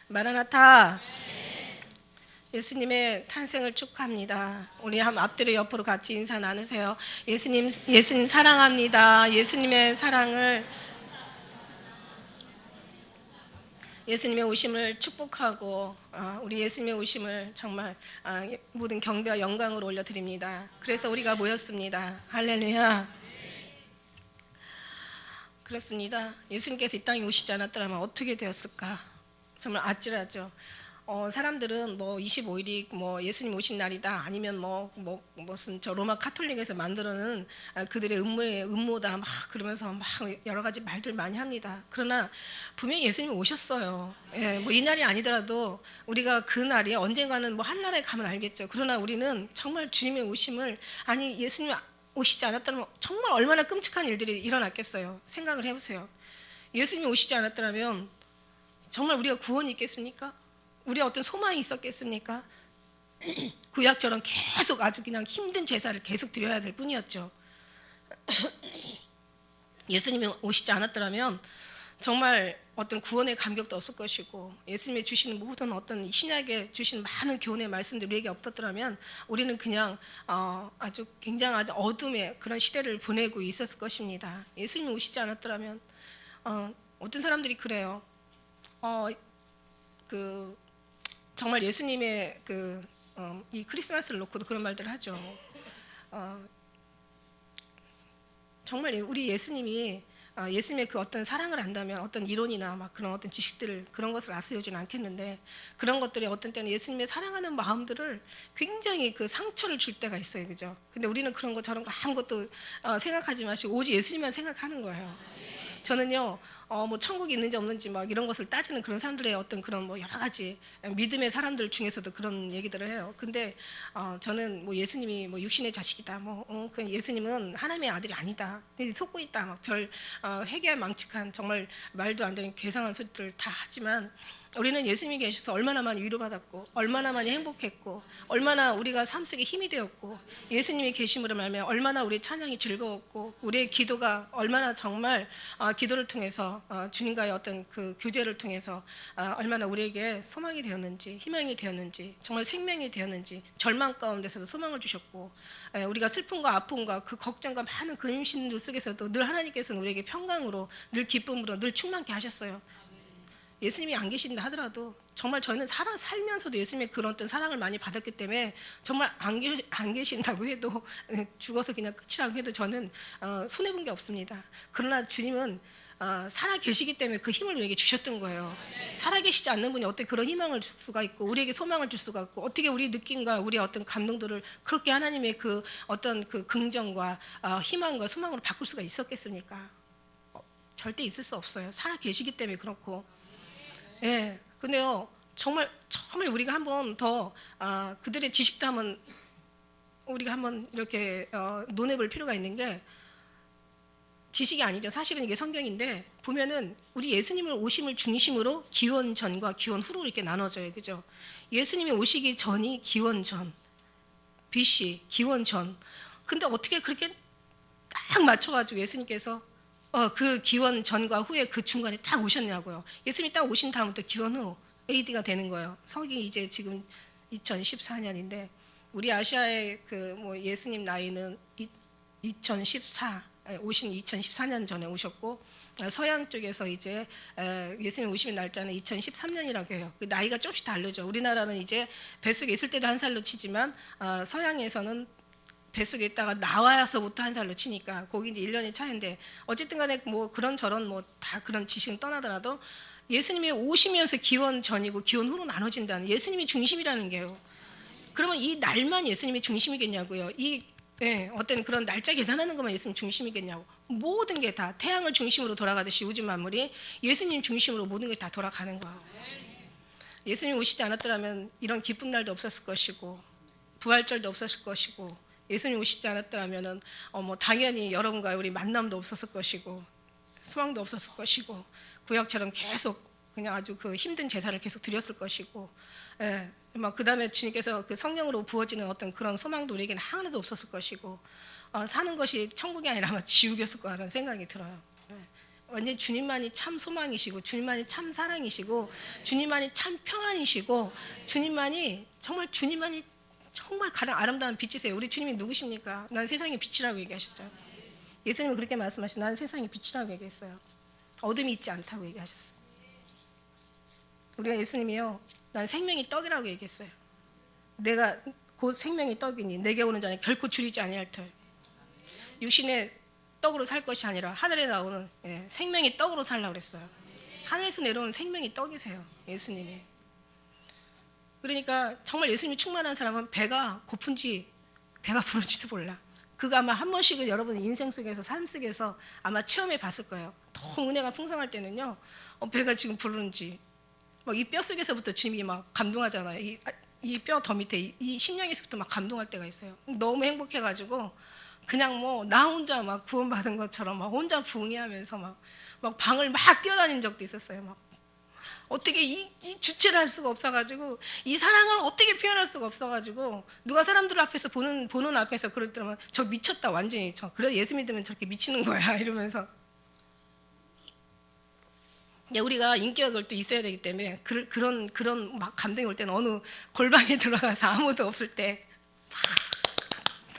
마라나타. 예수님의 탄생을 축하합니다. 우리 한번 앞뒤로 옆으로 같이 인사 나누세요. 예수님 사랑합니다. 예수님의 오심을 축복하고 우리 예수님의 오심을 정말 모든 경배와 영광으로 올려드립니다. 그래서 우리가 모였습니다. 할렐루야. 그렇습니다. 예수님께서 이 땅에 오시지 않았더라면 어떻게 되었을까? 정말 아찔하죠. 사람들은 뭐 25일이 뭐 예수님 오신 날이다, 아니면 무슨 저 로마 카톨릭에서 만들어놓은 그들의 음모다 막 그러면서 막 여러 가지 말들 많이 합니다. 그러나 분명히 예수님이 오셨어요. 예, 뭐 이 날이 아니더라도 우리가 그 날이 언젠가는 뭐 한나라에 가면 알겠죠. 그러나 우리는 정말 주님의 오심을, 아니 예수님이 오시지 않았다면 정말 얼마나 끔찍한 일들이 일어났겠어요. 생각을 해보세요. 예수님이 오시지 않았더라면 정말 우리가 구원이 있겠습니까? 우리 어떤 소망이 있었겠습니까? 구약처럼 계속 아주 그냥 힘든 제사를 계속 드려야 될 뿐이었죠. 예수님이 오시지 않았더라면 정말 어떤 구원의 감격도 없을 것이고, 예수님이 주시는 모든 어떤 신약에 주신 많은 교훈의 말씀들이 우리에게 없었더라면 우리는 그냥 아주 굉장한 어둠의 그런 시대를 보내고 있었을 것입니다. 예수님이 오시지 않았더라면 어떤 사람들이 그래요. 정말 예수님의 이 크리스마스를 놓고도 그런 말들을 하죠. 정말 우리 예수님이 예수님의 그 어떤 사랑을 안다면 어떤 이론이나 막 그런 어떤 지식들을, 그런 것을 앞세우지는 않겠는데, 그런 것들이 어떤 때는 예수님의 사랑하는 마음들을 굉장히 그 상처를 줄 때가 있어요, 그죠? 근데 우리는 그런 거 저런 거 아무것도 생각하지 마시고 오직 예수님만 생각하는 거예요. 저는요, 뭐 천국이 있는지 없는지 막 이런 것을 따지는 그런 사람들의 어떤 그런 뭐 여러 가지 믿음의 사람들 중에서도 그런 얘기들을 해요. 근데 저는 뭐 예수님이 뭐 육신의 자식이다, 그 예수님은 하나님의 아들이 아니다, 속고 있다, 막 별 회개망측한 정말 말도 안 되는 괴상한 소리들 다 하지만, 우리는 예수님이 계셔서 얼마나 많이 위로받았고, 얼마나 많이 행복했고, 얼마나 우리가 삶 속에 힘이 되었고, 예수님이 계심으로 말미암아 얼마나 우리의 찬양이 즐거웠고, 우리의 기도가 얼마나 정말 기도를 통해서 주님과의 어떤 그 교제를 통해서 얼마나 우리에게 소망이 되었는지, 희망이 되었는지, 정말 생명이 되었는지, 절망 가운데서도 소망을 주셨고, 우리가 슬픔과 아픔과 그 걱정과 많은 그 임신들 속에서도 늘 하나님께서는 우리에게 평강으로, 늘 기쁨으로, 늘 충만케 하셨어요. 예수님이 안 계신다 하더라도 정말 저희는 살면서도 예수님의 그런 어떤 사랑을 많이 받았기 때문에, 정말 안 계신다고 해도, 죽어서 그냥 끝이라고 해도 저는 손해본 게 없습니다. 그러나 주님은 살아 계시기 때문에 그 힘을 우리에게 주셨던 거예요. 살아 계시지 않는 분이 어떻게 그런 희망을 줄 수가 있고, 우리에게 소망을 줄 수가 있고, 어떻게 우리 느낌과 우리의 어떤 감동들을 그렇게 하나님의 그 어떤 그 긍정과 희망과 소망으로 바꿀 수가 있었겠습니까? 절대 있을 수 없어요. 살아 계시기 때문에 그렇고. 예, 근데요, 정말 우리가 한번 더 그들의 지식도 한번 우리가 한번 이렇게 논해볼 필요가 있는 게, 지식이 아니죠. 사실은 이게 성경인데 보면은 우리 예수님을 오심을 중심으로 기원 전과 기원 후로 이렇게 나눠져요, 그죠? 예수님이 오시기 전이 기원 전, BC 기원 전. 근데 어떻게 그렇게 딱 맞춰가지고 예수님께서 그 기원 전과 후에 그 중간에 딱 오셨냐고요. 예수님이 딱 오신 다음부터 기원 후 AD가 되는 거예요. 성이 이제 지금 2014년인데 우리 아시아의 그 뭐 예수님 나이는 2014 오신 2014년 전에 오셨고, 서양 쪽에서 이제 예수님 오시는 날짜는 2013년이라고 해요. 그 나이가 조금씩 다르죠. 우리나라는 이제 뱃속에 있을 때도 한 살로 치지만 서양에서는 뱃속에 있다가 나와서부터 한 살로 치니까 거기 이제 1년의 차이인데, 어쨌든 간에 뭐 그런 저런 뭐 다 그런 지식은 떠나더라도 예수님이 오시면서 기원 전이고 기원 후로 나눠진다는, 예수님이 중심이라는 게요. 그러면 이 날만 예수님이 중심이겠냐고요. 어떤 그런 날짜 계산하는 것만 예수님 중심이겠냐고. 모든 게 다 태양을 중심으로 돌아가듯이 우주 만물이 예수님 중심으로 모든 게 다 돌아가는 거예요. 예수님 오시지 않았더라면 이런 기쁜 날도 없었을 것이고, 부활절도 없었을 것이고, 예수님 오시지 않았더라면은 뭐 당연히 여러분과 우리 만남도 없었을 것이고, 소망도 없었을 것이고, 구약처럼 계속 그냥 아주 그 힘든 제사를 계속 드렸을 것이고, 그 다음에 주님께서 그 성령으로 부어지는 어떤 그런 소망도 우리에게는 하나도 없었을 것이고, 사는 것이 천국이 아니라 아마 지옥이었을 거라는 생각이 들어요. 완전히 주님만이 참 소망이시고 주님만이 참 사랑이시고 주님만이 참 평안이시고 주님만이 정말 가장 아름다운 빛이세요. 우리 주님이 누구십니까? 난 세상의 빛이라고 얘기하셨죠. 예수님은 그렇게 말씀하시고 난 세상의 빛이라고 얘기했어요. 어둠이 있지 않다고 얘기하셨어요. 우리가 예수님이요, 난 생명이 떡이라고 얘기했어요. 내가 곧 생명이 떡이니 내게 오는 자는 결코 줄이지 아니할 터. 육신의 떡으로 살 것이 아니라 하늘에 나오는 생명이 떡으로 살라고 그랬어요. 하늘에서 내려오는 생명이 떡이세요, 예수님이. 그러니까 정말 예수님이 충만한 사람은 배가 고픈지 배가 부른지도 몰라. 그거 아마 한 번씩은 여러분 인생 속에서 삶 속에서 아마 체험해 봤을 거예요. 너무 은혜가 풍성할 때는요, 배가 지금 부르는지 막 이 뼈 속에서부터 주님이 막 감동하잖아요. 이 뼈 더 밑에 이 심령에서부터 막 감동할 때가 있어요. 너무 행복해가지고 그냥 뭐 나 혼자 막 구원받은 것처럼 막 혼자 부응해하면서 막 방을 막 뛰어다닌 적도 있었어요. 막 어떻게 이 주체를 할 수가 없어가지고 이 사랑을 어떻게 표현할 수가 없어가지고 누가 사람들 앞에서 보는 앞에서 그랬더라면 저 미쳤다 완전히 그래 예수 믿으면 저렇게 미치는 거야 이러면서. 우리가 인격을 또 있어야 되기 때문에 그런 막 감동이 올 때는 어느 골방에 들어가서 아무도 없을 때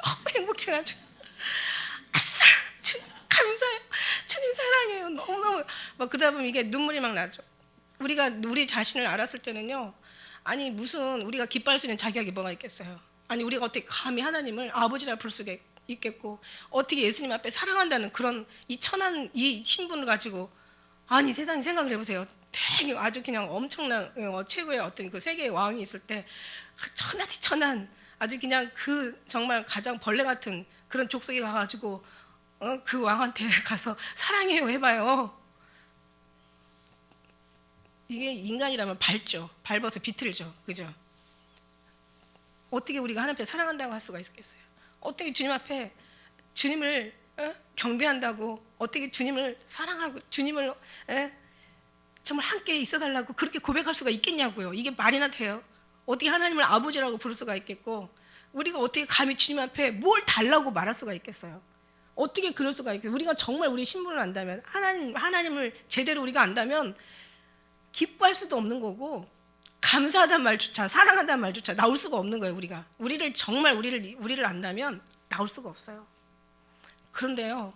너무 행복해가지고 아싸 주님 감사해요, 주님 사랑해요, 너무너무 막 그러다 보면 이게 눈물이 막 나죠. 우리가 우리 자신을 알았을 때는요, 아니 무슨 우리가 기뻐할 수 있는 자격이 뭐가 있겠어요. 아니 우리가 어떻게 감히 하나님을 아버지라 부를 수가 있겠고 어떻게 예수님 앞에 사랑한다는 그런 이 천한 이 신분을 가지고, 아니 세상 생각을 해보세요. 되게 아주 그냥 엄청난 최고의 어떤 그 세계의 왕이 있을 때 천하디 천한 아주 그냥 그 정말 가장 벌레 같은 그런 족속에 가가지고 그 왕한테 가서 사랑해요 해봐요. 이게 인간이라면 밟아서 비틀죠, 그죠? 어떻게 우리가 하나님 앞에 사랑한다고 할 수가 있겠어요? 어떻게 주님 앞에 주님을 경배한다고, 어떻게 주님을 사랑하고 주님을 정말 함께 있어달라고 그렇게 고백할 수가 있겠냐고요. 이게 말이나 돼요? 어떻게 하나님을 아버지라고 부를 수가 있겠고, 우리가 어떻게 감히 주님 앞에 뭘 달라고 말할 수가 있겠어요? 어떻게 그럴 수가 있겠어요? 우리가 정말 우리 신분을 안다면, 하나님을 제대로 우리가 안다면 기뻐할 수도 없는 거고, 감사하다는 말조차, 사랑한다는 말조차 나올 수가 없는 거예요. 우리를 정말 우리를 안다면 나올 수가 없어요. 그런데요,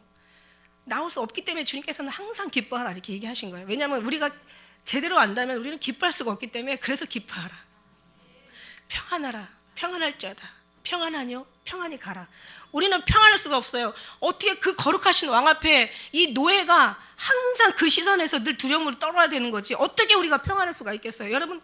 나올 수 없기 때문에 주님께서는 항상 기뻐하라 이렇게 얘기하신 거예요. 왜냐하면 우리가 제대로 안다면 우리는 기뻐할 수가 없기 때문에, 그래서 기뻐하라, 평안하라, 평안할지어다, 평안하뇨, 평안히 가라. 우리는 평안할 수가 없어요. 어떻게 그 거룩하신 왕 앞에 이 노예가 항상 그 시선에서 늘 두려움으로 떨어야 되는 거지, 어떻게 우리가 평안할 수가 있겠어요? 여러분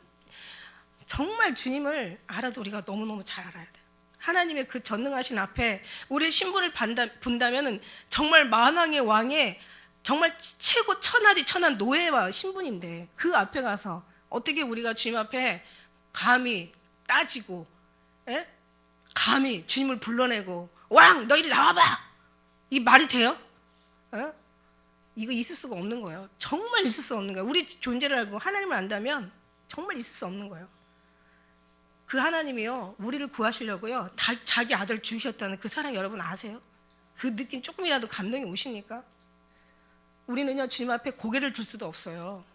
정말 주님을 알아도 우리가 너무너무 잘 알아야 돼요. 하나님의 그 전능하신 앞에 우리의 신분을 본다면은 정말 만왕의 왕의 정말 최고 천하디 천한 노예와 신분인데, 그 앞에 가서 어떻게 우리가 주님 앞에 감히 따지고 감히 주님을 불러내고 왕 너희들 나와봐, 이 말이 돼요? 이거 있을 수가 없는 거예요. 정말 있을 수 없는 거예요. 우리 존재를 알고 하나님을 안다면 정말 있을 수 없는 거예요. 그 하나님이요, 우리를 구하시려고요 자기 아들 주셨다는 그 사랑 여러분 아세요? 그 느낌 조금이라도 감동이 오십니까? 우리는요 주님 앞에 고개를 들 수도 없어요.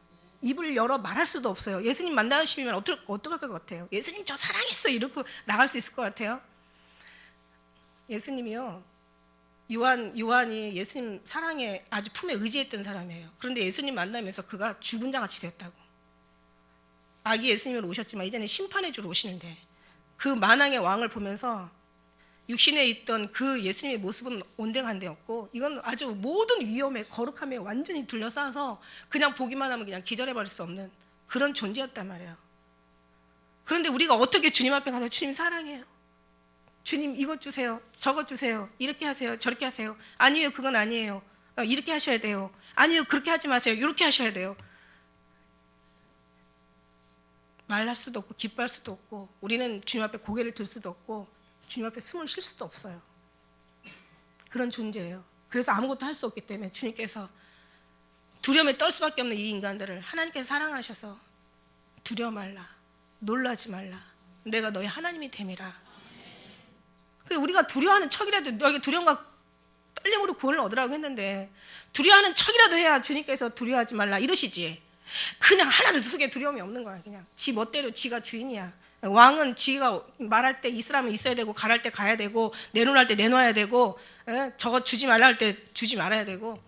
입을 열어 말할 수도 없어요. 예수님 만나시면 어떡할 것 같아요? 예수님 저 사랑했어 이러고 나갈 수 있을 것 같아요? 예수님이요, 요한이 예수님 사랑에 아주 품에 의지했던 사람이에요. 그런데 예수님 만나면서 그가 죽은 자같이 됐다고. 아기 예수님으로 오셨지만 이제는 심판해 주러 오시는데, 그 만왕의 왕을 보면서 육신에 있던 그 예수님의 모습은 온데간데였고, 이건 아주 모든 위험에 거룩함에 완전히 둘러싸서 그냥 보기만 하면 그냥 기절해버릴 수 없는 그런 존재였단 말이에요. 그런데 우리가 어떻게 주님 앞에 가서 주님 사랑해요, 주님 이것 주세요, 저것 주세요, 이렇게 하세요, 저렇게 하세요, 아니에요 그건 아니에요, 이렇게 하셔야 돼요, 아니에요 그렇게 하지 마세요, 이렇게 하셔야 돼요. 말할 수도 없고 기뻐할 수도 없고, 우리는 주님 앞에 고개를 들 수도 없고 주님 앞에 숨을 쉴 수도 없어요. 그런 존재예요. 그래서 아무것도 할 수 없기 때문에 주님께서 두려움에 떨 수밖에 없는 이 인간들을 하나님께서 사랑하셔서 두려워 말라, 놀라지 말라, 내가 너희 하나님이 됨이라. 우리가 두려워하는 척이라도 너에게 두려움과 떨림으로 구원을 얻으라고 했는데 두려워하는 척이라도 해야 주님께서 두려워하지 말라 이러시지. 그냥 하나도 속에 두려움이 없는 거야. 그냥 지 멋대로 지가 주인이야. 왕은 지가 말할 때 있으라면 있어야 되고 가랄 때 가야 되고 내놓을 때 내놔야 되고 저거 주지 말라 할 때 주지 말아야 되고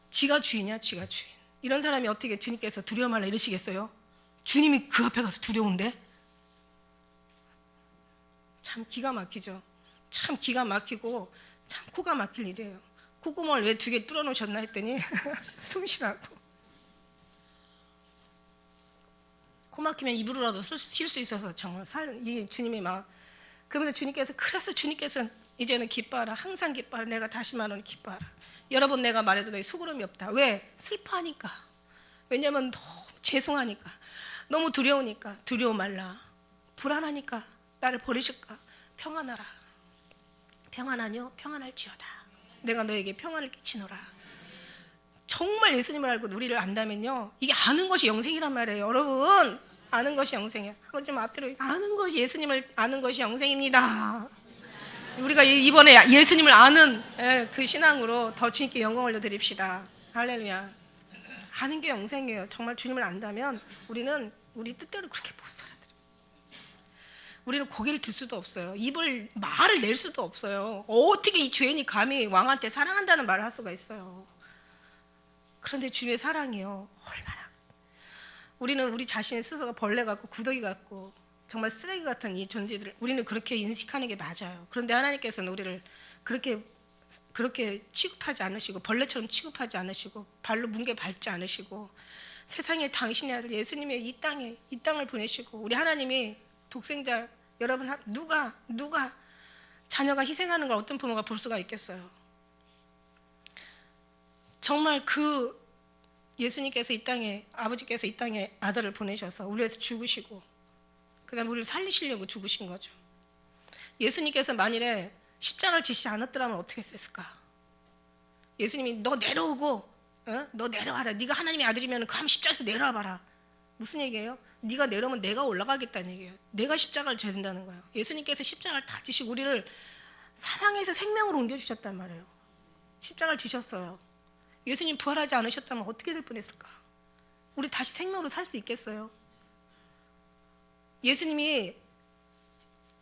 지가 주인이야. 지가 주인. 이런 사람이 어떻게 주님께서 두려워 말라 이러시겠어요? 주님이 그 앞에 가서 두려운데? 참 기가 막히죠. 참 기가 막히고 참 코가 막힐 일이에요. 콧구멍을 왜 2개 뚫어 놓으셨나 했더니 숨 쉬라고. 코 막히면 입으로라도 쉴 수 있어서 정말 이 주님이 막 그러면서 주님께서 그래서 주님께서는 이제는 기뻐하라. 항상 기뻐하라. 내가 다시 말하는 기뻐하라. 여러 번 내가 말해도 너희 속으름이 없다. 왜? 슬퍼하니까. 왜냐하면 너무 죄송하니까. 너무 두려우니까. 두려워 말라. 불안하니까. 나를 버리실까? 평안하라. 평안하뇨? 평안할지어다. 내가 너에게 평안을 끼치노라. 정말 예수님을 알고 우리를 안다면요, 이게 아는 것이 영생이란 말이에요. 여러분, 아는 것이 영생이에요. 한번 좀 앞뒤로 아는 것이 예수님을 아는 것이 영생입니다. 우리가 이번에 예수님을 아는 그 신앙으로 더 주님께 영광을 올려드립시다. 할렐루야. 아는 게 영생이에요. 정말 주님을 안다면 우리는 우리 뜻대로 그렇게 못 살아들어요. 우리는 고개를 들 수도 없어요. 말을 낼 수도 없어요. 어떻게 이 죄인이 감히 왕한테 사랑한다는 말을 할 수가 있어요. 그런데 주님의 사랑이요, 얼마나 우리는 우리 자신 스스로가 벌레 같고 구더기 같고 정말 쓰레기 같은 이 존재들을 우리는 그렇게 인식하는 게 맞아요. 그런데 하나님께서는 우리를 그렇게 취급하지 않으시고 벌레처럼 취급하지 않으시고 발로 뭉개 밟지 않으시고 세상에 당신의 아들 예수님의 이 땅을 보내시고 우리 하나님이 독생자 여러분 누가 자녀가 희생하는 걸 어떤 부모가 볼 수가 있겠어요? 정말 그 예수님께서 이 땅에 아버지께서 이 땅에 아들을 보내셔서 우리 위해서 죽으시고 그다음에 우리를 살리시려고 죽으신 거죠. 예수님께서 만일에 십자가를 지시지 않았더라면 어떻게 했을까? 예수님이 너 내려오고 너 내려와라. 네가 하나님의 아들이면 그 십자가에서 내려와 봐라. 무슨 얘기예요? 네가 내려오면 내가 올라가겠다는 얘기예요. 내가 십자가를 져야 된다는 거예요. 예수님께서 십자가를 다 지시고 우리를 사망에서 생명으로 옮겨주셨단 말이에요. 십자가를 지셨어요. 예수님 부활하지 않으셨다면 어떻게 될 뻔했을까? 우리 다시 생명으로 살 수 있겠어요? 예수님이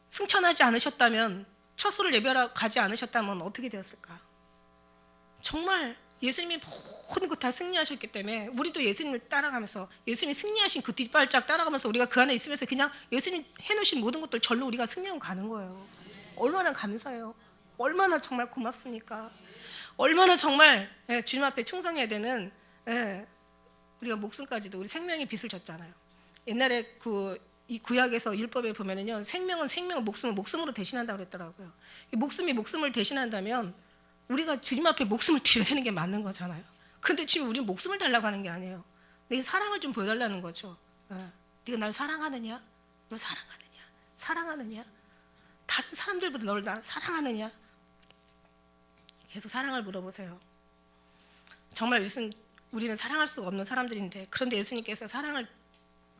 승천하지 않으셨다면 처소를 예배하러 가지 않으셨다면 어떻게 되었을까? 정말 예수님이 모든 것 다 승리하셨기 때문에 우리도 예수님을 따라가면서 예수님이 승리하신 그 뒷발짝 따라가면서 우리가 그 안에 있으면서 그냥 예수님 해놓으신 모든 것들 절로 우리가 승리하고 가는 거예요. 얼마나 감사해요. 얼마나 정말 고맙습니까? 얼마나 정말 주님 앞에 충성해야 되는 우리가 목숨까지도 우리 생명의 빚을 졌잖아요. 옛날에 이 구약에서 율법에 보면은요, 생명은 목숨은 목숨으로 대신한다고 그랬더라고요. 이 목숨이 목숨을 대신한다면 우리가 주님 앞에 목숨을 드려야 되는 게 맞는 거잖아요. 근데 지금 우리는 목숨을 달라고 하는 게 아니에요. 내 사랑을 좀 보여달라는 거죠. 네가 날 사랑하느냐? 널 사랑하느냐? 사랑하느냐? 다른 사람들보다 널 사랑하느냐? 계속 사랑을 물어보세요. 정말 우리는 사랑할 수가 없는 사람들인데 그런데 예수님께서 사랑을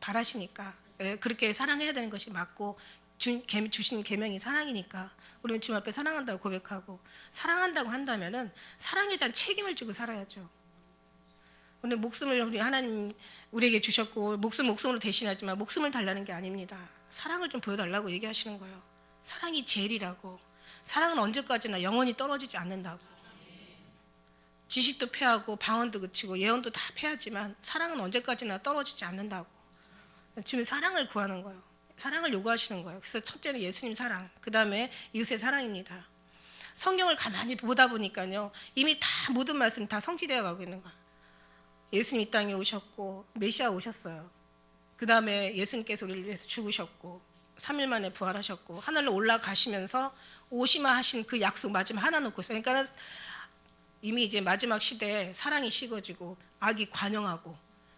바라시니까 그렇게 사랑해야 되는 것이 맞고 주신 계명이 사랑이니까 우리는 주님 앞에 사랑한다고 고백하고 사랑한다고 한다면은 사랑에 대한 책임을 지고 살아야죠. 오늘 목숨을 우리 하나님 우리에게 주셨고 목숨으로 대신하지만 목숨을 달라는 게 아닙니다. 사랑을 좀 보여달라고 얘기하시는 거예요. 사랑이 제일이라고. 사랑은 언제까지나 영원히 떨어지지 않는다고. 지식도 패하고 방언도 그치고 예언도 다 패하지만 사랑은 언제까지나 떨어지지 않는다고. 주님 사랑을 구하는 거예요. 사랑을 요구하시는 거예요. 그래서 첫째는 예수님 사랑, 그 다음에 이웃의 사랑입니다. 성경을 가만히 보다 보니까요, 이미 다 모든 말씀 다 성취되어 가고 있는 거예요. 예수님 이 땅에 오셨고 메시아 오셨어요. 그 다음에 예수님께서 우리를 위해서 죽으셨고 3일 만에 부활하셨고 하늘로 올라가시면서 오시마 하신 그 약속 마지막 하나 놓고 있어요. 그러니까 이미 이제 마지막 시대에 사랑이 식어지고 악이 관영하고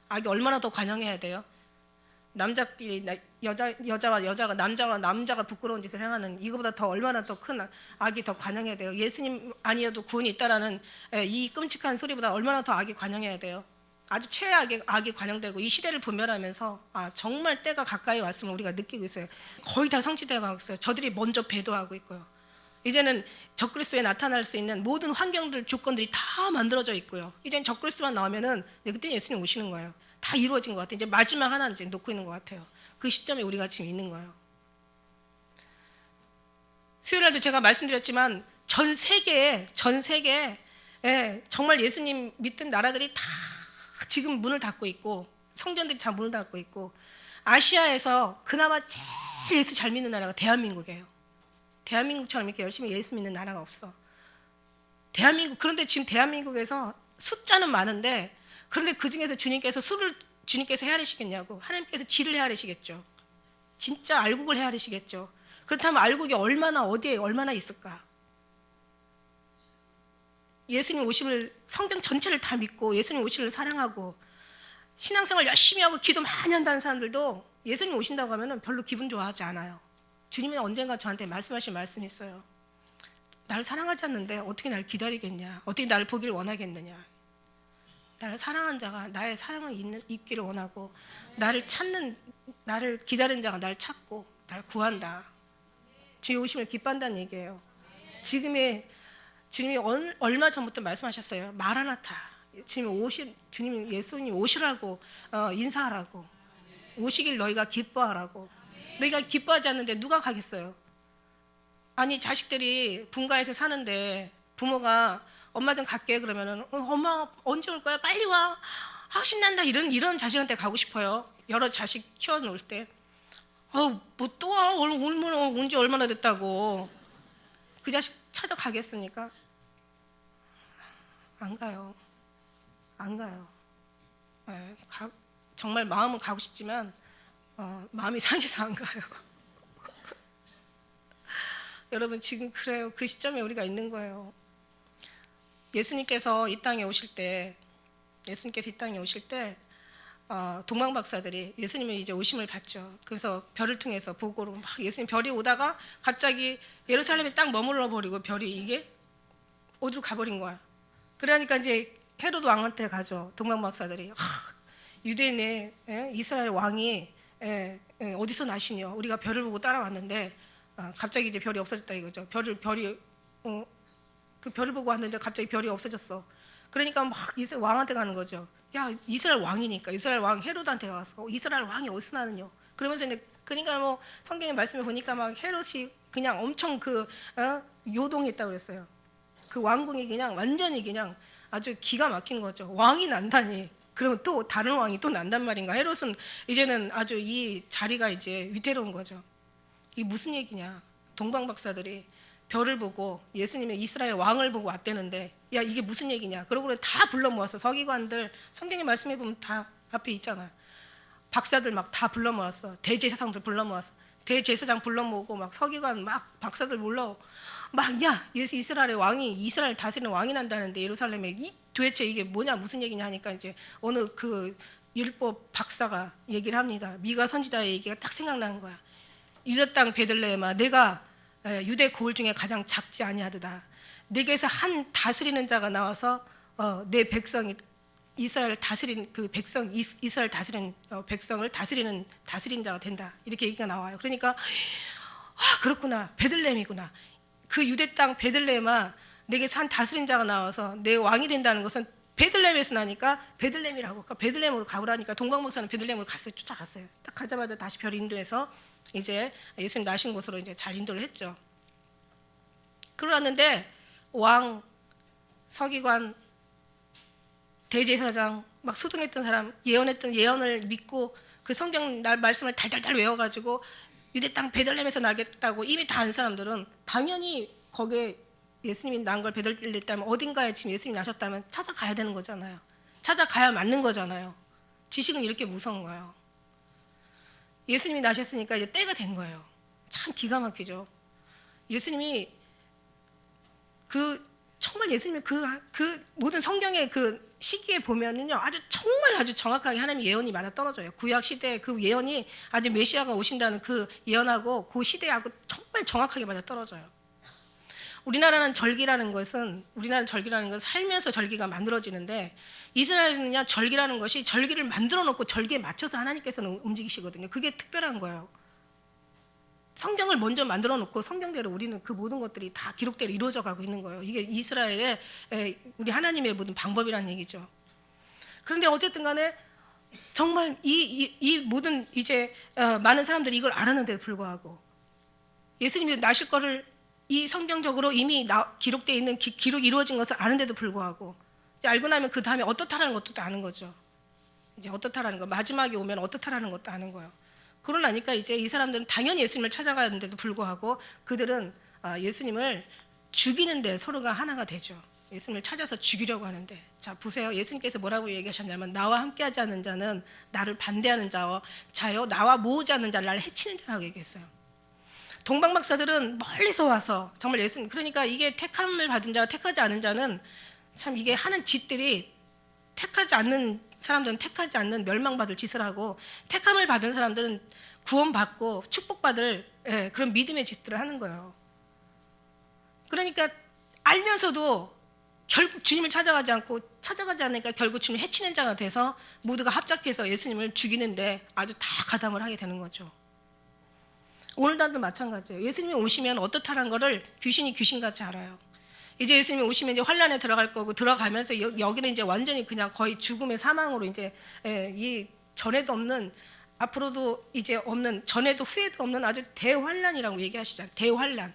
악이 얼마나 더 관영해야 돼요? 남자끼리 여자와 여자가 남자가 부끄러운 짓을 행하는 이거보다 더 얼마나 더 큰 악이 더 관영해야 돼요. 예수님 아니어도 구원이 있다라는 이 끔찍한 소리보다 얼마나 더 악이 관영해야 돼요. 아주 최악의 악이 관영되고 이 시대를 분별하면서 정말 때가 가까이 왔음을 우리가 느끼고 있어요. 거의 다 성취되어 가고 있어요. 저들이 먼저 배도하고 있고요. 이제는 적그리스도에 나타날 수 있는 모든 환경들, 조건들이 다 만들어져 있고요. 이제는 적그리스도만 나오면은 그때 예수님 오시는 거예요. 다 이루어진 것 같아요. 이제 마지막 하나 이제 놓고 있는 것 같아요. 그 시점에 우리가 지금 있는 거예요. 수요일날도 제가 말씀드렸지만 전 세계에 정말 예수님 믿던 나라들이 다 지금 문을 닫고 있고 성전들이 다 문을 닫고 있고 아시아에서 그나마 제일 예수 잘 믿는 나라가 대한민국이에요. 대한민국처럼 이렇게 열심히 예수 믿는 나라가 없어. 그런데 지금 대한민국에서 숫자는 많은데 그런데 그 중에서 주님께서 술을 주님께서 헤아리시겠냐고. 하나님께서 지를 헤아리시겠죠. 진짜 알곡을 헤아리시겠죠. 그렇다면 알곡이 어디에 얼마나 있을까? 예수님 오심을 성경 전체를 다 믿고 예수님 오심을 사랑하고 신앙생활 열심히 하고 기도 많이 한다는 사람들도 예수님 오신다고 하면 별로 기분 좋아하지 않아요. 주님은 언젠가 저한테 말씀하신 말씀이 있어요. 나를 사랑하지 않는데 어떻게 나를 기다리겠냐? 어떻게 나를 보기를 원하겠느냐? 나를 사랑한 자가 나의 사랑을 입기를 원하고 나를 기다리는 자가 나를 찾고 나를 구한다. 주의 오심을 기뻐한다는 얘기예요. 주님이 얼마 전부터 말씀하셨어요. 마라나타. 주님 예수님 오시라고 인사하라고. 오시길 너희가 기뻐하라고. 너희가 기뻐하지 않는데 누가 가겠어요? 아니 자식들이 분가에서 사는데 부모가 엄마 좀 갈게 그러면은 엄마 언제 올 거야? 빨리 와. 아 신난다. 이런 자식한테 가고 싶어요. 여러 자식 키워놓을 때. 뭐 또 와? 온 지 얼마나 됐다고. 그 자식 찾아가겠습니까? 안 가요. 안 가요. 네, 정말 마음은 가고 싶지만 마음이 상해서 안 가요. 여러분 지금 그래요. 그 시점에 우리가 있는 거예요. 예수님께서 이 땅에 오실 때 동방 박사들이 예수님의 이제 오심을 봤죠. 그래서 별을 통해서 보고로 막 예수님 별이 오다가 갑자기 예루살렘에 딱 머물러 버리고 별이 이게 어디로 가버린 거야. 그러니까 이제 헤로드 왕한테 가죠. 동방 박사들이 유대인의 이스라엘 왕이 어디서 나시냐? 우리가 별을 보고 따라왔는데 갑자기 이제 별이 없어졌다 이거죠. 그 별을 보고 왔는데 갑자기 별이 없어졌어. 그러니까 막 왕한테 가는 거죠. 야 이스라엘 왕이니까 이스라엘 왕 헤로드한테 가서 이스라엘 왕이 어디서 나느냐? 그러면서 이제 그러니까 뭐 성경의 말씀을 보니까 막 헤롯이 그냥 엄청 요동했다고 그랬어요. 그 왕궁이 그냥 완전히 그냥 아주 기가 막힌 거죠. 왕이 난다니. 그러면 또 다른 왕이 또 난단 말인가? 헤롯은 이제는 아주 이 자리가 이제 위태로운 거죠. 이게 무슨 얘기냐? 동방 박사들이 별을 보고 예수님의 이스라엘 왕을 보고 왔대는데 야 이게 무슨 얘기냐? 그러고 다 불러 모았어. 서기관들 성경의 말씀에 보면 다 앞에 있잖아. 박사들 막 다 불러 모았어. 대제사장들 불러 모았어. 대제사장 불러 모으고 막 서기관 막 박사들 불러 막 야 이스라엘의 왕이 이스라엘 다스리는 왕이 난다는데 예루살렘에 도대체 이게 뭐냐 무슨 얘기냐 하니까 이제 어느 그 율법 박사가 얘기를 합니다. 미가 선지자의 얘기가 딱 생각나는 거야. 유다 땅 베들레헴아 내가 유대 고을 중에 가장 작지 아니하도다. 내게서 한 다스리는 자가 나와서 내 백성이 이스라엘 다스린 그 백성 이스라엘 다스린 백성을 다스리는 자가 된다. 이렇게 얘기가 나와요. 그러니까 그렇구나. 베들레헴이구나. 그 유대 땅 베들레헴아 내게서 한 다스린 자가 나와서 내 왕이 된다는 것은 베들레헴에서 나니까 베들레헴이라고. 그러니까 베들레헴으로 가보라니까 동방박사는 베들레헴으로 쫓아갔어요. 딱 가자마자 다시 별 인도해서 이제 예수님 나신 곳으로 이제 잘 인도를 했죠. 그러는데 왕, 서기관, 대제사장 막 소동했던 사람 예언했던 예언을 믿고 그 성경 말씀을 달달달 외워가지고 유대 땅 베들레헴에서 나겠다고 이미 다 안 사람들은 당연히 거기에 예수님이 난 걸 베들레헴 어딘가에 지금 예수님이 나셨다면 찾아가야 되는 거잖아요. 찾아가야 맞는 거잖아요. 지식은 이렇게 무서운 거예요. 예수님이 나셨으니까 이제 때가 된 거예요. 참 기가 막히죠. 예수님이 정말 예수님이 그 모든 성경의 그 시기에 보면은요 정말 아주 정확하게 하나님의 예언이 많아 떨어져요. 구약 시대에 그 예언이 아주 메시아가 오신다는 그 예언하고 그 시대하고 정말 정확하게 맞아 떨어져요. 우리나라는 절기라는 것은 살면서 절기가 만들어지는데 이스라엘은요 절기라는 것이 절기를 만들어 놓고 절기에 맞춰서 하나님께서는 움직이시거든요. 그게 특별한 거예요. 성경을 먼저 만들어 놓고 성경대로 우리는 그 모든 것들이 다 기록대로 이루어져 가고 있는 거예요. 이게 이스라엘의 우리 하나님의 모든 방법이라는 얘기죠. 그런데 어쨌든 간에 정말 이 모든 이제 많은 사람들이 이걸 알았는데도 불구하고 예수님이 나실 거를 이 성경적으로 이미 기록되어 있는 기록이 이루어진 것을 아는데도 불구하고 알고 나면 그 다음에 어떻다라는 것도 또 아는 거죠. 이제 어떻다라는 거, 마지막에 오면 어떻다라는 것도 아는 거예요. 그러나니까 이제 이 사람들은 당연히 예수님을 찾아가는데도 불구하고 그들은 예수님을 죽이는데 서로가 하나가 되죠. 예수님을 찾아서 죽이려고 하는데, 자 보세요. 예수님께서 뭐라고 얘기하셨냐면 나와 함께하지 않는 자는 나를 반대하는 자요 나와 모으지 않는 자를 나를 해치는 자라고 얘기했어요. 동방박사들은 멀리서 와서 정말 예수님, 그러니까 이게 택함을 받은 자와 택하지 않은 자는 참 이게 하는 짓들이 택하지 않는 사람들은 택하지 않는 멸망받을 짓을 하고 택함을 받은 사람들은 구원받고 축복받을 그런 믿음의 짓들을 하는 거예요. 그러니까 알면서도 결국 주님을 찾아가지 않으니까 결국 주님을 해치는 자가 돼서 모두가 합작해서 예수님을 죽이는데 아주 다 가담을 하게 되는 거죠. 오늘날도 마찬가지예요. 예수님이 오시면 어떻다는 거를 귀신이 귀신같이 알아요. 이제 예수님이 오시면 이제 환란에 들어갈 거고 들어가면서 여기는 이제 완전히 그냥 거의 죽음의 사망으로 이제 이 전에도 없는 앞으로도 이제 없는 전에도 후에도 없는 아주 대환란이라고 얘기하시잖아요. 대환란.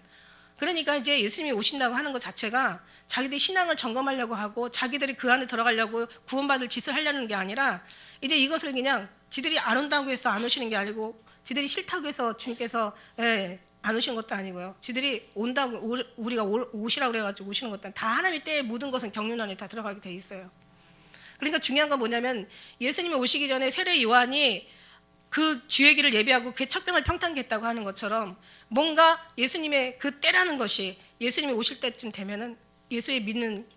그러니까 이제 예수님이 오신다고 하는 것 자체가 자기들이 신앙을 점검하려고 하고 자기들이 그 안에 들어가려고 구원받을 짓을 하려는 게 아니라 이제 이것을 그냥 지들이 안 온다고 해서 안 오시는 게 아니고 지들이 싫다고 해서 주님께서 안 오시는 것도 아니고요. 지들이 온다고 우리가 오시라고 그래가지고 오시는 것도 아니고 다 하나님의 때에 모든 것은 경륜 안에 다 들어가게 돼 있어요. 그러니까 중요한 건 뭐냐면 예수님이 오시기 전에 세례 요한이 그 주의 길을 예비하고 그의 첫 병을 평탄케 했다고 하는 것처럼 뭔가 예수님의 그 때라는 것이 예수님이 오실 때쯤 되면은 예수의 믿는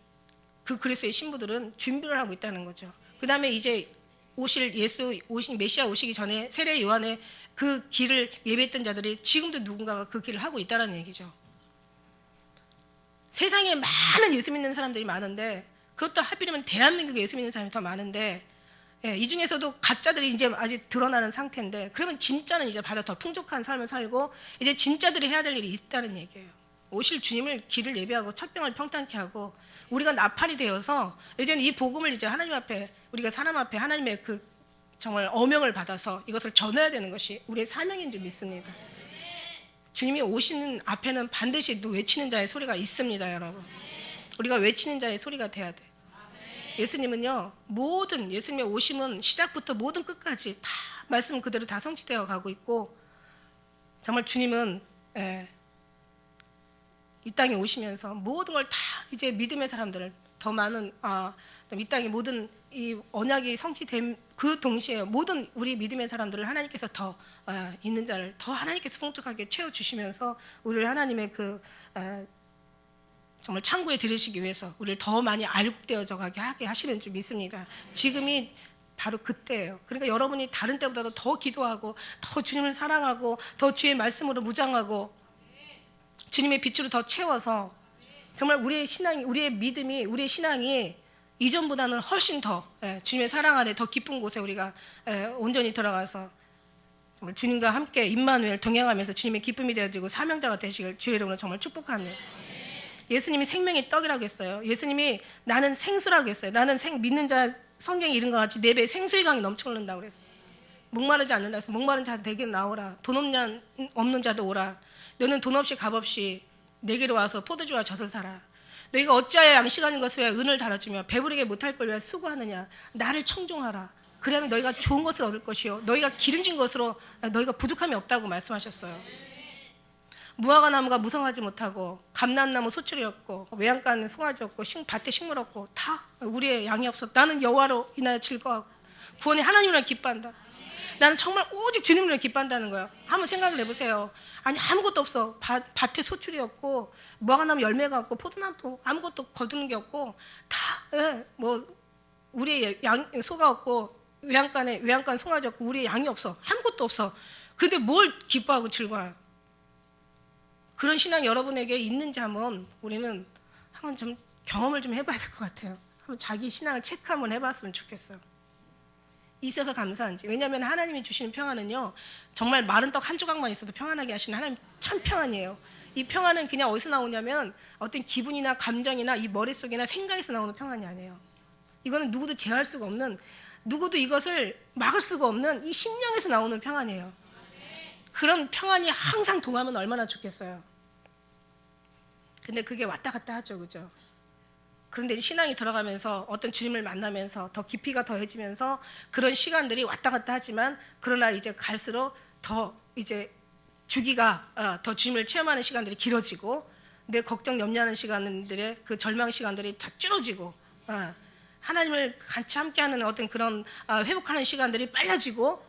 그 그리스도의 신부들은 준비를 하고 있다는 거죠. 그 다음에 이제 오신 메시아 오시기 전에 세례 요한의 그 길을 예비했던 자들이 지금도 누군가가 그 길을 하고 있다는 얘기죠. 세상에 많은 예수 믿는 사람들이 많은데 그것도 하필이면 대한민국에 예수 믿는 사람이 더 많은데 이 중에서도 가짜들이 이제 아직 드러나는 상태인데 그러면 진짜는 이제 받아 더 풍족한 삶을 살고 이제 진짜들이 해야 될 일이 있다는 얘기예요. 오실 주님을 길을 예비하고 첫 병을 평탄케 하고 우리가 나팔이 되어서 이제는 이 복음을 이제 하나님 앞에 우리가 사람 앞에 하나님의 그 정말 어명을 받아서 이것을 전해야 되는 것이 우리의 사명인 줄 믿습니다. 주님이 오시는 앞에는 반드시 외치는 자의 소리가 있습니다, 여러분. 우리가 외치는 자의 소리가 돼야 돼. 예수님은요, 예수님의 오심은 시작부터 모든 끝까지 다 말씀 그대로 다 성취되어 가고 있고 정말 주님은 이 땅에 오시면서 모든 걸 다 이제 믿음의 사람들을 더 많은 이 땅의 모든 이 언약이 성취된 그 동시에 모든 우리 믿음의 사람들을 하나님께서 더 있는 자를 더 하나님께서 풍족하게 채워주시면서 우리를 하나님의 그 정말 창고에 들으시기 위해서 우리를 더 많이 알곡되어져 가게 하게 하시는 줄 믿습니다. 지금이 바로 그때예요. 그러니까 여러분이 다른 때보다도 더 기도하고 더 주님을 사랑하고 더 주의 말씀으로 무장하고 주님의 빛으로 더 채워서 정말 우리의 신앙이, 우리의 믿음이, 우리의 신앙이 이전보다는 훨씬 더 주님의 사랑 안에 더 깊은 곳에 우리가 온전히 들어가서 정말 주님과 함께 임마누엘 동행하면서 주님의 기쁨이 되어지고 사명자가 되시길 주의 이름으로 정말 축복합니다. 예수님이 생명의 떡이라고 했어요. 예수님이 나는 생수라고 했어요. 나는 믿는 자 성경에 이른 것 같이 내 배에 생수의 강이 넘쳐 흐른다고 그랬어요. 목마르지 않는다 해서 목마른 자 내게 나오라. 돈 없는 자도 오라. 너는 돈 없이 값 없이 내게로 와서 포도주와 젖을 사라. 너희가 어찌하여 양식하는 것을 위하여 은을 달아주며 배부르게 못할 걸 위하여 수고하느냐. 나를 청종하라. 그러면 너희가 좋은 것을 얻을 것이요 너희가 기름진 것으로 너희가 부족함이 없다고 말씀하셨어요. 무화과 나무가 무성하지 못하고 감람나무 소출이 없고 외양간은 송아지 없고 밭에 식물 없고 다 우리의 양이 없어. 나는 여호와로 인하여 즐거워하고 구원의 하나님을 기뻐한다. 나는 정말 오직 주님을 기뻐한다는 거야. 한번 생각을 해보세요. 아니 아무것도 없어. 밭에 소출이 없고 무화과나무 열매가 없고 포도나무도 아무것도 거두는 게 없고 다 뭐 우리의 소가 없고 외양간 송아지 없고 우리의 양이 없어. 아무것도 없어. 근데 뭘 기뻐하고 즐거워요? 그런 신앙 여러분에게 있는지 한번 우리는 한번 좀 경험을 좀 해봐야 될 것 같아요. 한번 자기 신앙을 체크 한번 해봤으면 좋겠어요. 있어서 감사한지. 왜냐하면 하나님이 주시는 평안은요, 정말 마른 떡 한 조각만 있어도 평안하게 하시는 하나님 참 평안이에요. 이 평안은 그냥 어디서 나오냐면 어떤 기분이나 감정이나 이 머릿속이나 생각에서 나오는 평안이 아니에요. 이거는 누구도 제어할 수가 없는, 누구도 이것을 막을 수가 없는 이 심령에서 나오는 평안이에요. 그런 평안이 항상 동하면 얼마나 좋겠어요. 근데 그게 왔다 갔다 하죠, 그죠? 그런데 신앙이 들어가면서 어떤 주님을 만나면서 더 깊이가 더해지면서 그런 시간들이 왔다 갔다 하지만, 그러나 이제 갈수록 더 이제 주기가 더 주님을 체험하는 시간들이 길어지고, 내 걱정 염려하는 시간들의 그 절망 시간들이 다 줄어지고, 하나님을 같이 함께하는 어떤 그런 회복하는 시간들이 빨라지고,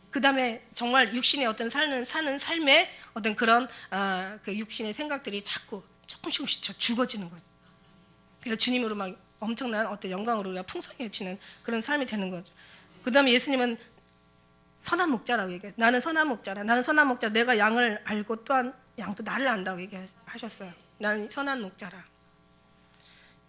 그 다음에 정말 육신의 어떤 사는 삶의 어떤 그런 그 육신의 생각들이 자꾸 조금씩 죽어지는 거예요. 그래서 주님으로 막 엄청난 어떤 영광으로 우리가 풍성해지는 그런 삶이 되는 거죠. 그 다음에 예수님은 선한 목자라고 얘기해요. 나는 선한 목자라. 나는 선한 목자. 내가 양을 알고 또한 양도 나를 안다고 얘기하셨어요. 나는 선한 목자라.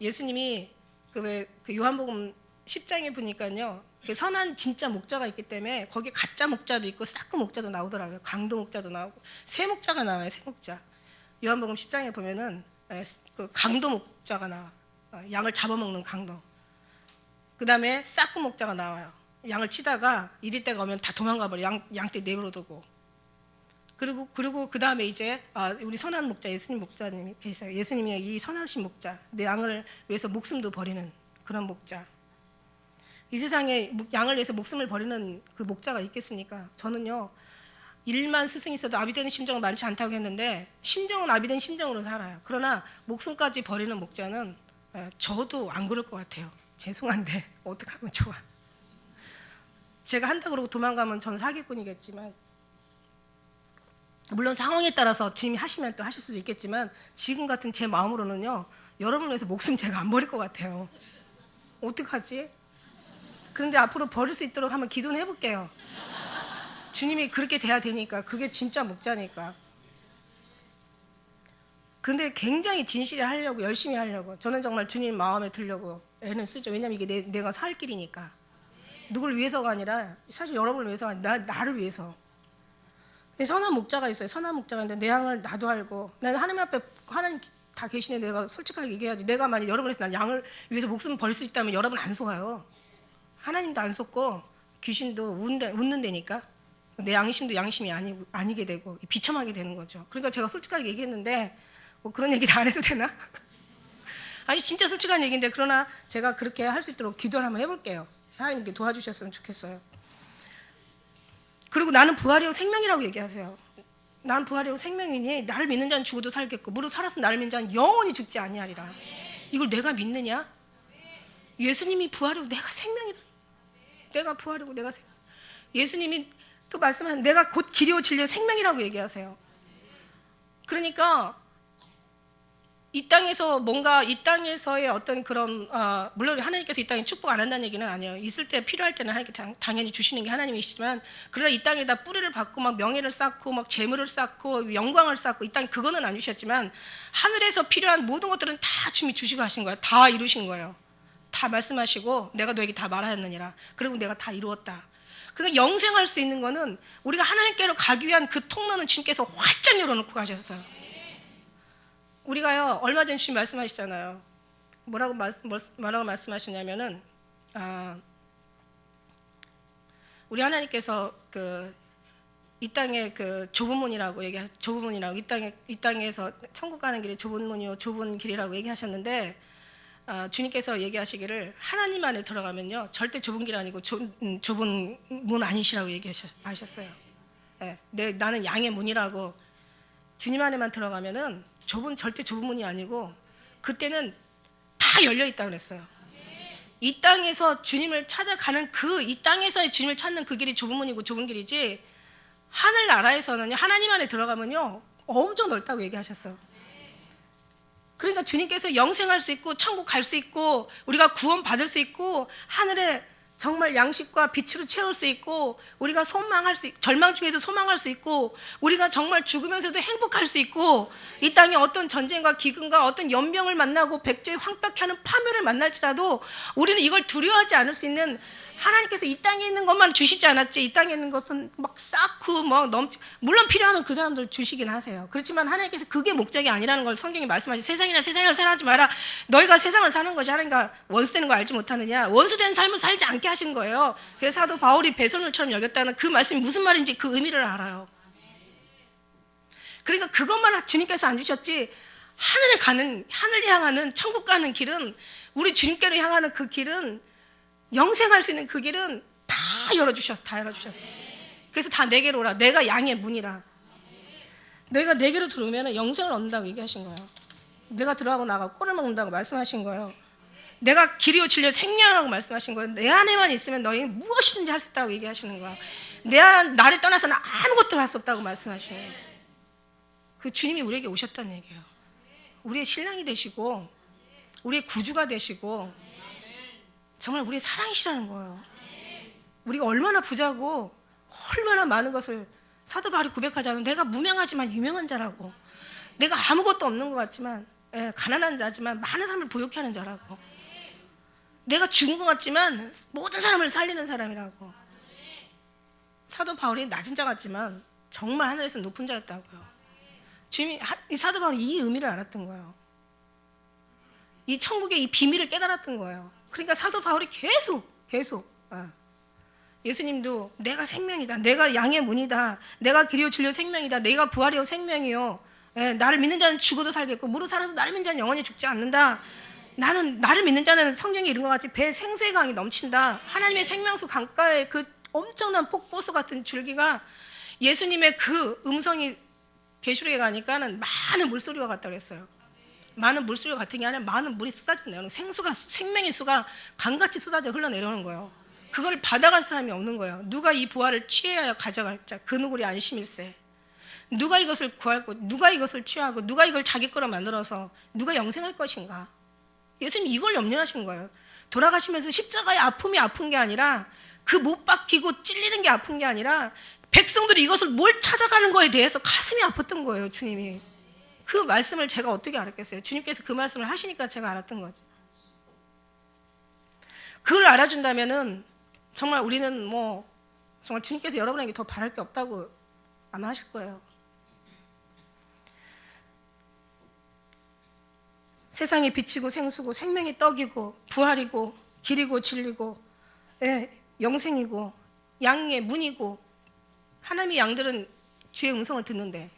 예수님이 그 요한복음 10장에 보니까요, 그 선한 진짜 목자가 있기 때문에 거기 가짜 목자도 있고 싹그 목자도 나오더라고요. 강도 목자도 나오고 새 목자가 나와요. 새 목자. 요한복음 10장에 보면은 그 강도 목자가 나와. 양을 잡아먹는 강도. 그 다음에 싹그 목자가 나와요. 양을 치다가 이리 때가 오면 다 도망가 버려. 양떼 내버려두고. 그리고 그 다음에 이제 우리 선한 목자 예수님 목자님이 계세요. 예수님이 이 선하신 목자, 내 양을 위해서 목숨도 버리는 그런 목자. 이 세상에 양을 위해서 목숨을 버리는 그 목자가 있겠습니까? 저는요, 일만 스승이 있어도 아비되는 심정은 많지 않다고 했는데, 심정은 아비된 심정으로 살아요. 그러나 목숨까지 버리는 목자는 저도 안 그럴 것 같아요. 죄송한데 어떻게 하면 좋아? 제가 한다 그러고 도망가면 전 사기꾼이겠지만, 물론 상황에 따라서 주님이 하시면 또 하실 수도 있겠지만, 지금 같은 제 마음으로는요, 여러분을 위해서 목숨 제가 안 버릴 것 같아요. 어떡하지? 그런데 앞으로 버릴 수 있도록 한번 기도는 해볼게요. 주님이 그렇게 돼야 되니까. 그게 진짜 목자니까. 근데 굉장히 진실히 하려고, 열심히 하려고, 저는 정말 주님 마음에 들려고 애는 쓰죠. 왜냐면 이게 내가 살 길이니까. 누굴 위해서가 아니라, 사실 여러분을 위해서가 아니라 나를 위해서. 선한 목자가 있어요. 선한 목자가 있는데 내 양을 나도 알고, 나는 하나님 앞에, 하나님 다 계시네. 내가 솔직하게 얘기해야지. 내가 만약 여러분에서 난 양을 위해서 목숨을 버릴 수 있다면 여러분 안 속아요. 하나님도 안 속고 귀신도 웃는다니까. 내 양심도 양심이 아니게 되고 비참하게 되는 거죠. 그러니까 제가 솔직하게 얘기했는데, 뭐 그런 얘기 다 안 해도 되나? 아니 진짜 솔직한 얘기인데, 그러나 제가 그렇게 할 수 있도록 기도를 한번 해볼게요. 하나님께 도와주셨으면 좋겠어요. 그리고 나는 부활이요 생명이라고 얘기하세요. 난 부활이요 생명이니 나를 믿는 자는 죽어도 살겠고 무릇 살아서 나를 믿는 자는 영원히 죽지 아니하리라. 이걸 내가 믿느냐? 예수님이 부활이고 내가 생명이라. 내가 부활이고 내가 생명. 예수님이 또 말씀하신 내가 곧 길이요 진리요 생명이라고 얘기하세요. 그러니까 이 땅에서 뭔가 이 땅에서의 어떤 그런 물론 하나님께서 이 땅에 축복 안 한다는 얘기는 아니에요. 있을 때 필요할 때는 하나님께 당연히 주시는 게 하나님이시지만, 그러나 이 땅에다 뿌리를 받고 막 명예를 쌓고 막 재물을 쌓고 영광을 쌓고 이 땅에 그거는 안 주셨지만, 하늘에서 필요한 모든 것들은 다 주님이 주시고 하신 거예요. 다 이루신 거예요. 다 말씀하시고 내가 너에게 다 말하였느니라. 그리고 내가 다 이루었다. 그러니까 영생할 수 있는 거는 우리가 하나님께로 가기 위한 그 통로는 주님께서 활짝 열어놓고 가셨어요. 우리가요, 얼마 전에 주님 말씀하시잖아요. 뭐라고 말씀하시냐면은, 우리 하나님께서 이 땅에 좁은 문이라고 좁은 문이라고 이 땅에서 천국 가는 길이 좁은 문이요 좁은 길이라고 얘기하셨는데, 주님께서 얘기하시기를 하나님 안에 들어가면요 절대 좁은 길 아니고 좁은 문 아니시라고 얘기하셨어요. 네, 나는 양의 문이라고. 주님 안에만 들어가면은 절대 좁은 문이 아니고 그때는 다 열려 있다고 그랬어요. 이 땅에서 주님을 찾아가는 이 땅에서의 주님을 찾는 그 길이 좁은 문이고 좁은 길이지, 하늘나라에서는요 하나님 안에 들어가면요 엄청 넓다고 얘기하셨어요. 그러니까 주님께서 영생할 수 있고 천국 갈 수 있고 우리가 구원 받을 수 있고 하늘에 정말 양식과 빛으로 채울 수 있고, 우리가 절망 중에도 소망할 수 있고, 우리가 정말 죽으면서도 행복할 수 있고, 이 땅에 어떤 전쟁과 기근과 어떤 연병을 만나고 백제의 황폐케 하는 파멸을 만날지라도 우리는 이걸 두려워하지 않을 수 있는 하나님께서 이 땅에 있는 것만 주시지 않았지. 이 땅에 있는 것은 막 쌓고 막 물론 필요하면 그 사람들 주시긴 하세요. 그렇지만 하나님께서 그게 목적이 아니라는 걸 성경이 말씀하시. 세상을 살아하지 마라. 너희가 세상을 사는 것이 하나님과 원수되는 거 알지 못하느냐. 원수된 삶을 살지 않게 하신 거예요. 그래서 사도 바울이 배설물처럼 여겼다는 그 말씀이 무슨 말인지 그 의미를 알아요. 그러니까 그것만 주님께서 안 주셨지. 하늘 향하는 천국 가는 길은, 우리 주님께로 향하는 그 길은, 영생할 수 있는 그 길은 다 열어주셨어. 그래서 다 내게로 오라. 내가 양의 문이라. 내가 내게로 들어오면 영생을 얻는다고 얘기하신 거예요. 내가 들어가고 나가고 꼴을 먹는다고 말씀하신 거예요. 내가 길이요 진리요 생명이라고 말씀하신 거예요. 내 안에만 있으면 너희는 무엇이든지 할 수 있다고 얘기하시는 거예요. 나를 떠나서는 아무것도 할 수 없다고 말씀하시는 거예요. 그 주님이 우리에게 오셨다는 얘기예요. 우리의 신랑이 되시고 우리의 구주가 되시고 정말 우리의 사랑이시라는 거예요. 우리가 얼마나 부자고 얼마나 많은 것을 사도 바울이 고백하자면, 내가 무명하지만 유명한 자라고, 내가 아무것도 없는 것 같지만 가난한 자지만 많은 사람을 보육해 하는 자라고, 내가 죽은 것 같지만 모든 사람을 살리는 사람이라고. 사도 바울이 낮은 자 같지만 정말 하늘에서 높은 자였다고요. 주님이, 이 사도 바울이 이 의미를 알았던 거예요. 이 천국의 이 비밀을 깨달았던 거예요. 그러니까 사도 바울이 계속 예수님도 내가 생명이다, 내가 양의 문이다, 내가 길이요 진리요 생명이다, 내가 부활이요 생명이요, 나를 믿는 자는 죽어도 살겠고 무릇 살아서 나를 믿는 자는 영원히 죽지 않는다. 나를 믿는 자는 성경에 이른 것 같이 배 생수의 강이 넘친다. 하나님의 생명수 강가에 그 엄청난 폭포수 같은 줄기가, 예수님의 그 음성이 계시록에 가니까는 많은 물소리가 같다고 했어요. 많은 물소리가 같은 게 아니라 많은 물이 쏟아진대요. 생명의 수가 강같이 쏟아져 흘러내려오는 거예요. 그걸 받아갈 사람이 없는 거예요. 누가 이 부활을 취하여 가져갈 자, 그 누구리 안심일세. 누가 이것을 구하고, 누가 이것을 취하고, 누가 이걸 자기 거로 만들어서 누가 영생할 것인가. 예수님 이걸 염려하신 거예요. 돌아가시면서 십자가의 아픔이 아픈 게 아니라, 그 못 박히고 찔리는 게 아픈 게 아니라, 백성들이 이것을 뭘 찾아가는 거에 대해서 가슴이 아팠던 거예요. 주님이. 그 말씀을 제가 어떻게 알았겠어요? 주님께서 그 말씀을 하시니까 제가 알았던 거죠. 그걸 알아준다면은 정말 우리는 정말 주님께서 여러분에게 더 바랄 게 없다고 아마 하실 거예요. 세상이 빛이고 생수고 생명의 떡이고 부활이고 길이고 진리고 영생이고 양의 문이고, 하나님의 양들은 주의 음성을 듣는데,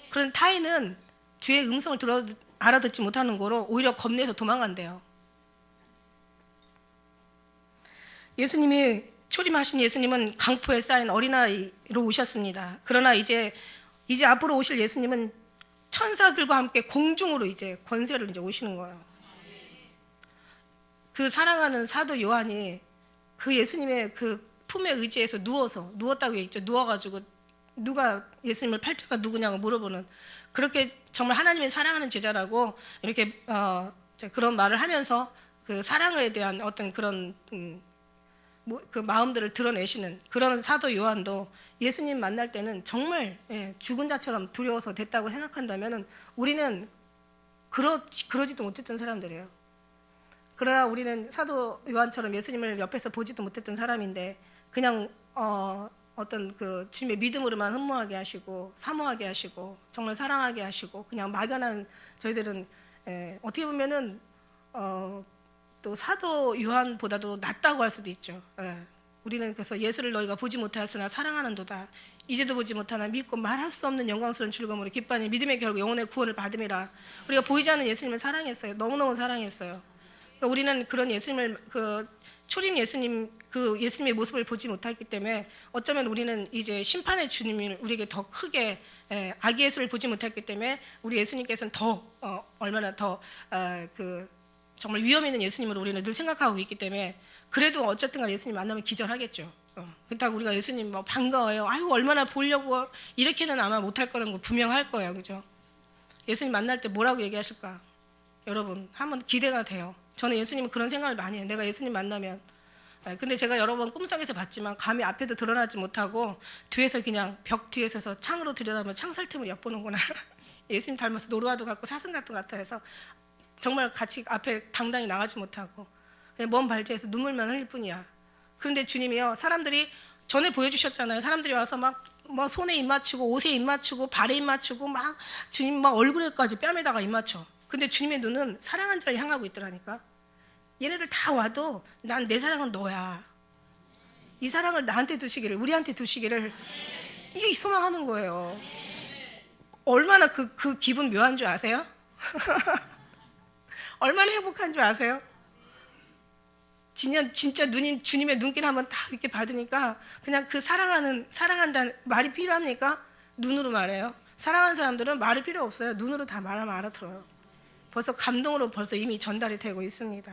그런 타인은 주의 음성을 알아듣지 못하는 거로 오히려 겁내서 도망간대요. 예수님이, 초림하신 예수님은 강포에 쌓인 어린아이로 오셨습니다. 그러나 이제 앞으로 오실 예수님은 천사들과 함께 공중으로 이제 권세를 이제 오시는 거예요. 그 사랑하는 사도 요한이 그 예수님의 그 품에 의지해서 누웠다고 얘기했죠. 누워가지고 누가 예수님을 팔자가 누구냐고 물어보는, 그렇게 정말 하나님의 사랑하는 제자라고 이렇게 그런 말을 하면서 그 사랑에 대한 어떤 그런 그 마음들을 드러내시는 그런 사도 요한도 예수님 만날 때는 정말 죽은 자처럼 두려워서 됐다고 생각한다면, 우리는 그러지도 못했던 사람들이에요. 그러나 우리는 사도 요한처럼 예수님을 옆에서 보지도 못했던 사람인데, 그냥 어떤 그 주님의 믿음으로만 흠모하게 하시고 사모하게 하시고 정말 사랑하게 하시고, 그냥 막연한 저희들은 어떻게 보면은 또 사도 요한보다도 낫다고 할 수도 있죠. 우리는 그래서 예수를 너희가 보지 못하였으나 사랑하는도다. 이제도 보지 못하나 믿고 말할 수 없는 영광스러운 즐거움으로 기뻐하니 믿음의 결국 영혼의 구원을 받음이라. 우리가 보이지 않는 예수님을 사랑했어요. 너무너무 사랑했어요. 그러니까 우리는 그런 예수님을, 그 초림 예수님, 그 예수님의 모습을 보지 못했기 때문에 어쩌면 우리는 이제 심판의 주님을 우리에게 더 크게, 아기 예수를 보지 못했기 때문에 우리 예수님께서는 더 얼마나 더 그 정말 위험 있는 예수님으로 우리는 늘 생각하고 있기 때문에, 그래도 어쨌든 간 예수님 만나면 기절하겠죠. 그렇다고 우리가 예수님 반가워요, 아유 얼마나 보려고, 이렇게는 아마 못할 거라는 거 분명할 거예요. 그죠? 예수님 만날 때 뭐라고 얘기하실까? 여러분 한번 기대가 돼요. 저는 예수님은 그런 생각을 많이 해요. 내가 예수님 만나면. 근데 제가 여러 번 꿈속에서 봤지만 감히 앞에도 드러나지 못하고 뒤에서 그냥 벽 뒤에 서서 창으로 들여다보면 창살틈을 엿보는구나. 예수님 닮아서 노루와도 같고 사슴 같은 것 같아서 정말 같이 앞에 당당히 나가지 못하고 그냥 먼 발치에서 눈물만 흘릴 뿐이야. 그런데 주님이요, 사람들이 전에 보여주셨잖아요. 사람들이 와서 막 손에 입 맞추고 옷에 입 맞추고 발에 입 맞추고 막 주님 막 얼굴에까지 뺨에다가 입 맞춰. 근데 주님의 눈은 사랑한 자를 향하고 있더라니까. 얘네들 다 와도 난 내 사랑은 너야. 이 사랑을 나한테 두시기를, 우리한테 두시기를, 이게 소망하는 거예요. 얼마나 그 기분 묘한 줄 아세요? 얼마나 행복한 줄 아세요? 진짜 주님의 눈길 한번 딱 이렇게 받으니까 그냥 그 사랑한다는 말이 필요합니까? 눈으로 말해요. 사랑하는 사람들은 말이 필요 없어요. 눈으로 다 말하면 알아들어요. 벌써 감동으로 벌써 이미 전달이 되고 있습니다.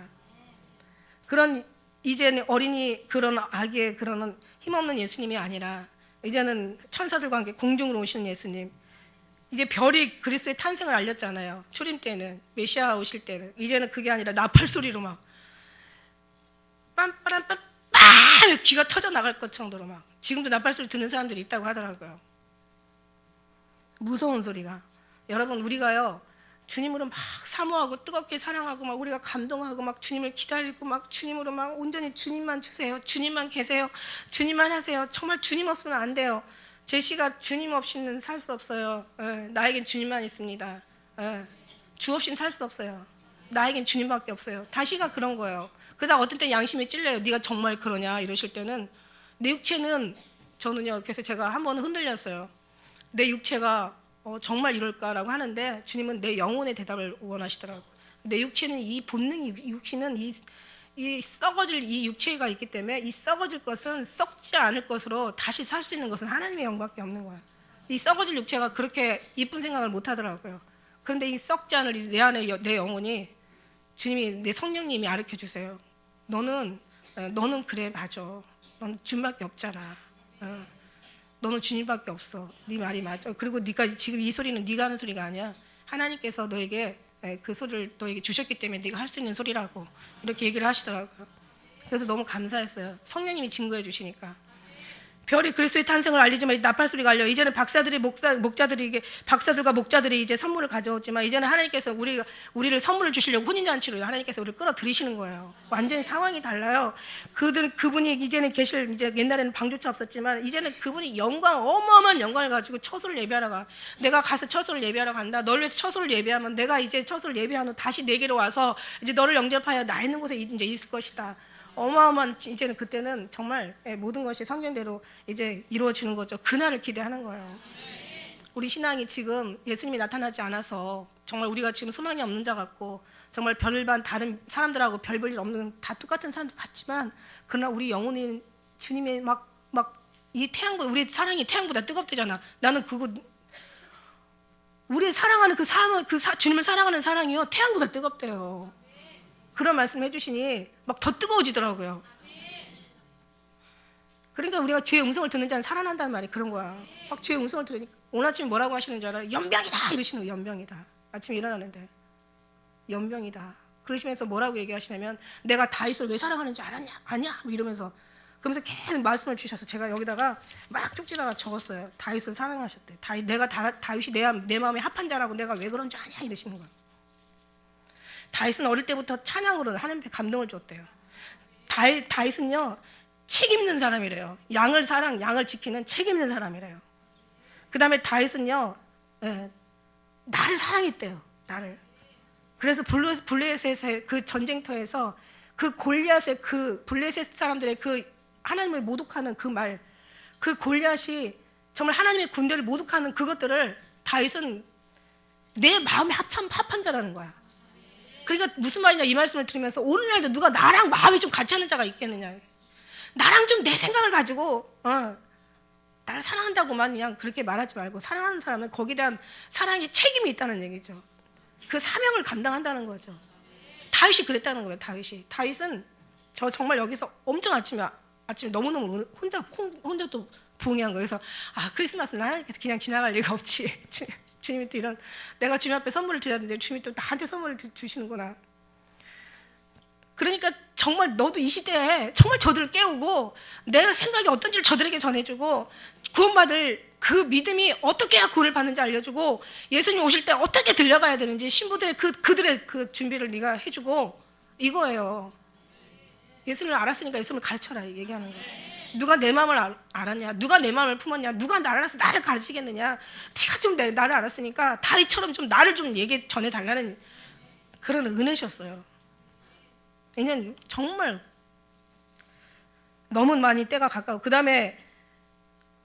그런 이제는 어린이 그런 아기의 그런 힘없는 예수님이 아니라 이제는 천사들과 함께 공중으로 오시는 예수님. 이제 별이 그리스도의 탄생을 알렸잖아요. 초림 때는, 메시아 오실 때는. 이제는 그게 아니라 나팔 소리로 막 빰빠람빰 귀가 터져 나갈 것 정도로 막. 지금도 나팔 소리 듣는 사람들이 있다고 하더라고요. 무서운 소리가. 여러분, 우리가요 주님으로 막 사모하고 뜨겁게 사랑하고 막 우리가 감동하고 막 주님을 기다리고 막 주님으로 막 온전히 주님만 주세요, 주님만 계세요, 주님만 하세요. 정말 주님 없으면 안 돼요. 제시가 주님 없이는 살 수 없어요. 나에겐 주님만 있습니다. 주 없이는 살 수 없어요. 나에겐 주님밖에 없어요. 다시가 그런 거예요. 그러다 어떤 때 양심이 찔려요. 네가 정말 그러냐 이러실 때는. 내 육체는, 저는요, 그래서 제가 한 번은 흔들렸어요. 내 육체가 정말 이럴까라고 하는데 주님은 내 영혼의 대답을 원하시더라고요. 내 육체는, 이 본능이, 육신은 이 썩어질 이 육체가 있기 때문에 이 썩어질 것은 썩지 않을 것으로 다시 살 수 있는 것은 하나님의 영밖에 없는 거야. 이 썩어질 육체가 그렇게 이쁜 생각을 못 하더라고요. 그런데 이 썩지 않을 내 안에 내 영혼이, 주님이, 내 성령님이 가르쳐 주세요. 너는 그래, 맞아. 너는 주님밖에 없잖아. 너는 주님밖에 없어. 네 말이 맞아. 그리고 네가 지금 이 소리는 네가 하는 소리가 아니야. 하나님께서 너에게 그 소리를 너에게 주셨기 때문에 네가 할 수 있는 소리라고 이렇게 얘기를 하시더라고요. 그래서 너무 감사했어요. 성령님이 증거해 주시니까. 별이 그리스도의 탄생을 알리지만 나팔 소리가 알려. 이제는 박사들과 목자들이 이제 선물을 가져오지만 이제는 하나님께서 우리를 선물을 주시려고 혼인잔치로 하나님께서 우리를 끌어들이시는 거예요. 완전히 상황이 달라요. 그분이 이제는 이제 옛날에는 방조차 없었지만 이제는 그분이 어마어마한 영광을 가지고 처소를 예배하러 가. 내가 가서 처소를 예배하러 간다. 널 위해서 처소를 예배하면 내가 이제 처소를 예배한 후 다시 내게로 와서 이제 너를 영접하여 나 있는 곳에 이제 있을 것이다. 어마어마한, 이제는 그때는 정말 모든 것이 성경대로 이제 이루어지는 거죠. 그날을 기대하는 거예요. 우리 신앙이 지금 예수님이 나타나지 않아서 정말 우리가 지금 소망이 없는 자 같고 정말 별반 다른 사람들하고 별 볼 일 없는 다 똑같은 사람들 같지만 그러나 우리 영혼이 주님의 막 이 태양보다, 우리 사랑이 태양보다 뜨겁대잖아. 나는 그거, 우리 사랑하는 주님을 사랑하는 사랑이요 태양보다 뜨겁대요. 그런 말씀 해주시니 막 더 뜨거워지더라고요. 그러니까 우리가 주의 음성을 듣는 자는 살아난다는 말이 그런 거야. 막 주의 음성을 들으니까 오늘 아침에 뭐라고 하시는 줄 알아요? 연병이다 이러시는 거예요. 연병이다. 아침에 일어나는데 연병이다. 그러시면서 뭐라고 얘기하시냐면 내가 다윗을 왜 사랑하는지 알았냐? 아냐? 뭐 이러면서, 그러면서 계속 말씀을 주셔서 제가 여기다가 막 쪽지다가 적었어요. 다윗을 사랑하셨대. 다윗이 내 마음에 합한 자라고 내가 왜 그런 줄 아냐? 이러시는 거예요. 다윗은 어릴 때부터 찬양으로 하나님께 감동을 줬대요. 다윗은요 책 있는 사람이래요. 양을 지키는 책 있는 사람이래요. 그 다음에 다윗은요 나를 사랑했대요. 나를. 그래서 블레셋의 그 전쟁터에서 그 골리앗의 그 블레셋 사람들의 그 하나님을 모독하는 그 골리앗이 정말 하나님의 군대를 모독하는 그것들을 다윗은 내 마음에 합한 자라는 거야. 그러니까 무슨 말이냐, 이 말씀을 들으면서 오늘날도 누가 나랑 마음이 좀 같이 하는 자가 있겠느냐. 나랑 좀 내 생각을 가지고 나를 사랑한다고만 그냥 그렇게 말하지 말고, 사랑하는 사람은 거기에 대한 사랑의 책임이 있다는 얘기죠. 그 사명을 감당한다는 거죠. 다윗이 그랬다는 거예요. 다윗은 저 정말 여기서 엄청 아침에 너무너무 혼자 또 부흥한 거예요. 그래서 크리스마스는 하나님께서 그냥 지나갈 리가 없지. 주님이 또 이런, 내가 주님 앞에 선물을 드려야 되는데 주님이 또 나한테 선물을 주시는구나. 그러니까 정말 너도 이 시대에 정말 저들을 깨우고 내 생각이 어떤지를 저들에게 전해주고 구원받을 그 믿음이 어떻게 해야 구원을 받는지 알려주고 예수님 오실 때 어떻게 들려가야 되는지 신부들의 그들의 그 준비를 네가 해주고, 이거예요. 예수님을 알았으니까 예수님을 가르쳐라 얘기하는 거예요. 누가 내 마음을 알았냐? 누가 내 마음을 품었냐? 누가 나를 알아서 나를 가르치겠느냐? 네가 좀 나를 알았으니까 다윗처럼 좀 나를 좀 얘기 전해달라는 그런 은혜셨어요. 왜냐면 정말 너무 많이 때가 가까워. 그 다음에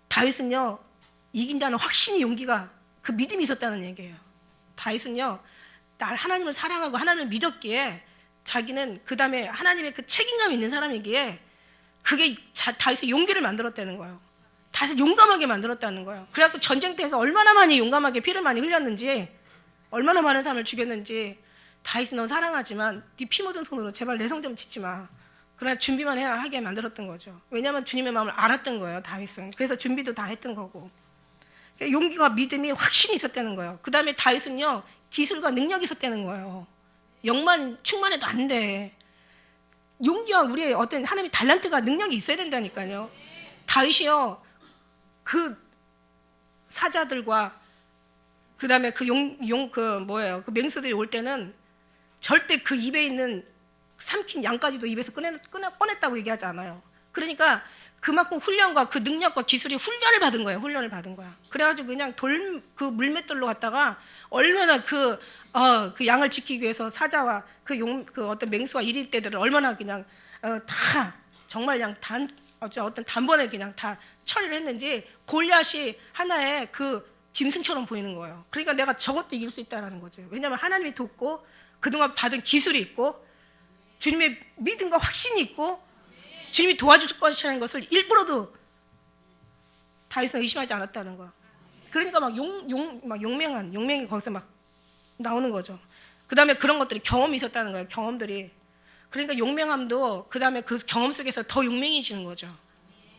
다윗은요, 이긴다는 확신이, 용기가, 그 믿음이 있었다는 얘기예요. 다윗은요, 하나님을 사랑하고 하나님을 믿었기에 자기는 그 다음에 하나님의 그 책임감이 있는 사람이기에 그게 다윗의 용기를 만들었다는 거예요. 다윗을 용감하게 만들었다는 거예요. 그래갖고 전쟁터에서 얼마나 많이 용감하게 피를 많이 흘렸는지, 얼마나 많은 사람을 죽였는지, 다윗은 너 사랑하지만 네 피 묻은 손으로 제발 내 성 좀 짓지 마. 그러나 준비만 해야 하게 만들었던 거죠. 왜냐하면 주님의 마음을 알았던 거예요, 다윗은. 그래서 준비도 다 했던 거고. 용기와 믿음이 확신이 있었다는 거예요. 그 다음에 다윗은요, 기술과 능력이 있었다는 거예요. 영만 충만해도 안 돼. 용기와 우리의 어떤 하나님의 달란트가, 능력이 있어야 된다니까요. 다윗이요, 그 사자들과 그 다음에 그 그 맹수들이 올 때는 절대 그 입에 있는 삼킨 양까지도 입에서 꺼냈다고 얘기하지 않아요. 그러니까 그만큼 훈련과 그 능력과 기술이 훈련을 받은 거예요. 훈련을 받은 거야. 그래가지고 그냥 그 물맷돌로 갔다가 얼마나 그 양을 지키기 위해서 사자와 그 어떤 맹수와 이리떼들을 얼마나 그냥 다 정말 그냥 어떤 단번에 그냥 다 처리를 했는지 골리앗이 하나의 그 짐승처럼 보이는 거예요. 그러니까 내가 저것도 이길 수 있다는 거죠. 왜냐하면 하나님이 돕고 그동안 받은 기술이 있고 주님의 믿음과 확신이 있고 주님이 도와줄 것이라는 것을 일부러도 다윗은 의심하지 않았다는 거야. 그러니까 막 용맹이 거기서 막 나오는 거죠. 그 다음에 그런 것들이 경험이 있었다는 거예요. 경험들이. 그러니까 용맹함도 그 다음에 그 경험 속에서 더 용맹해지는 거죠.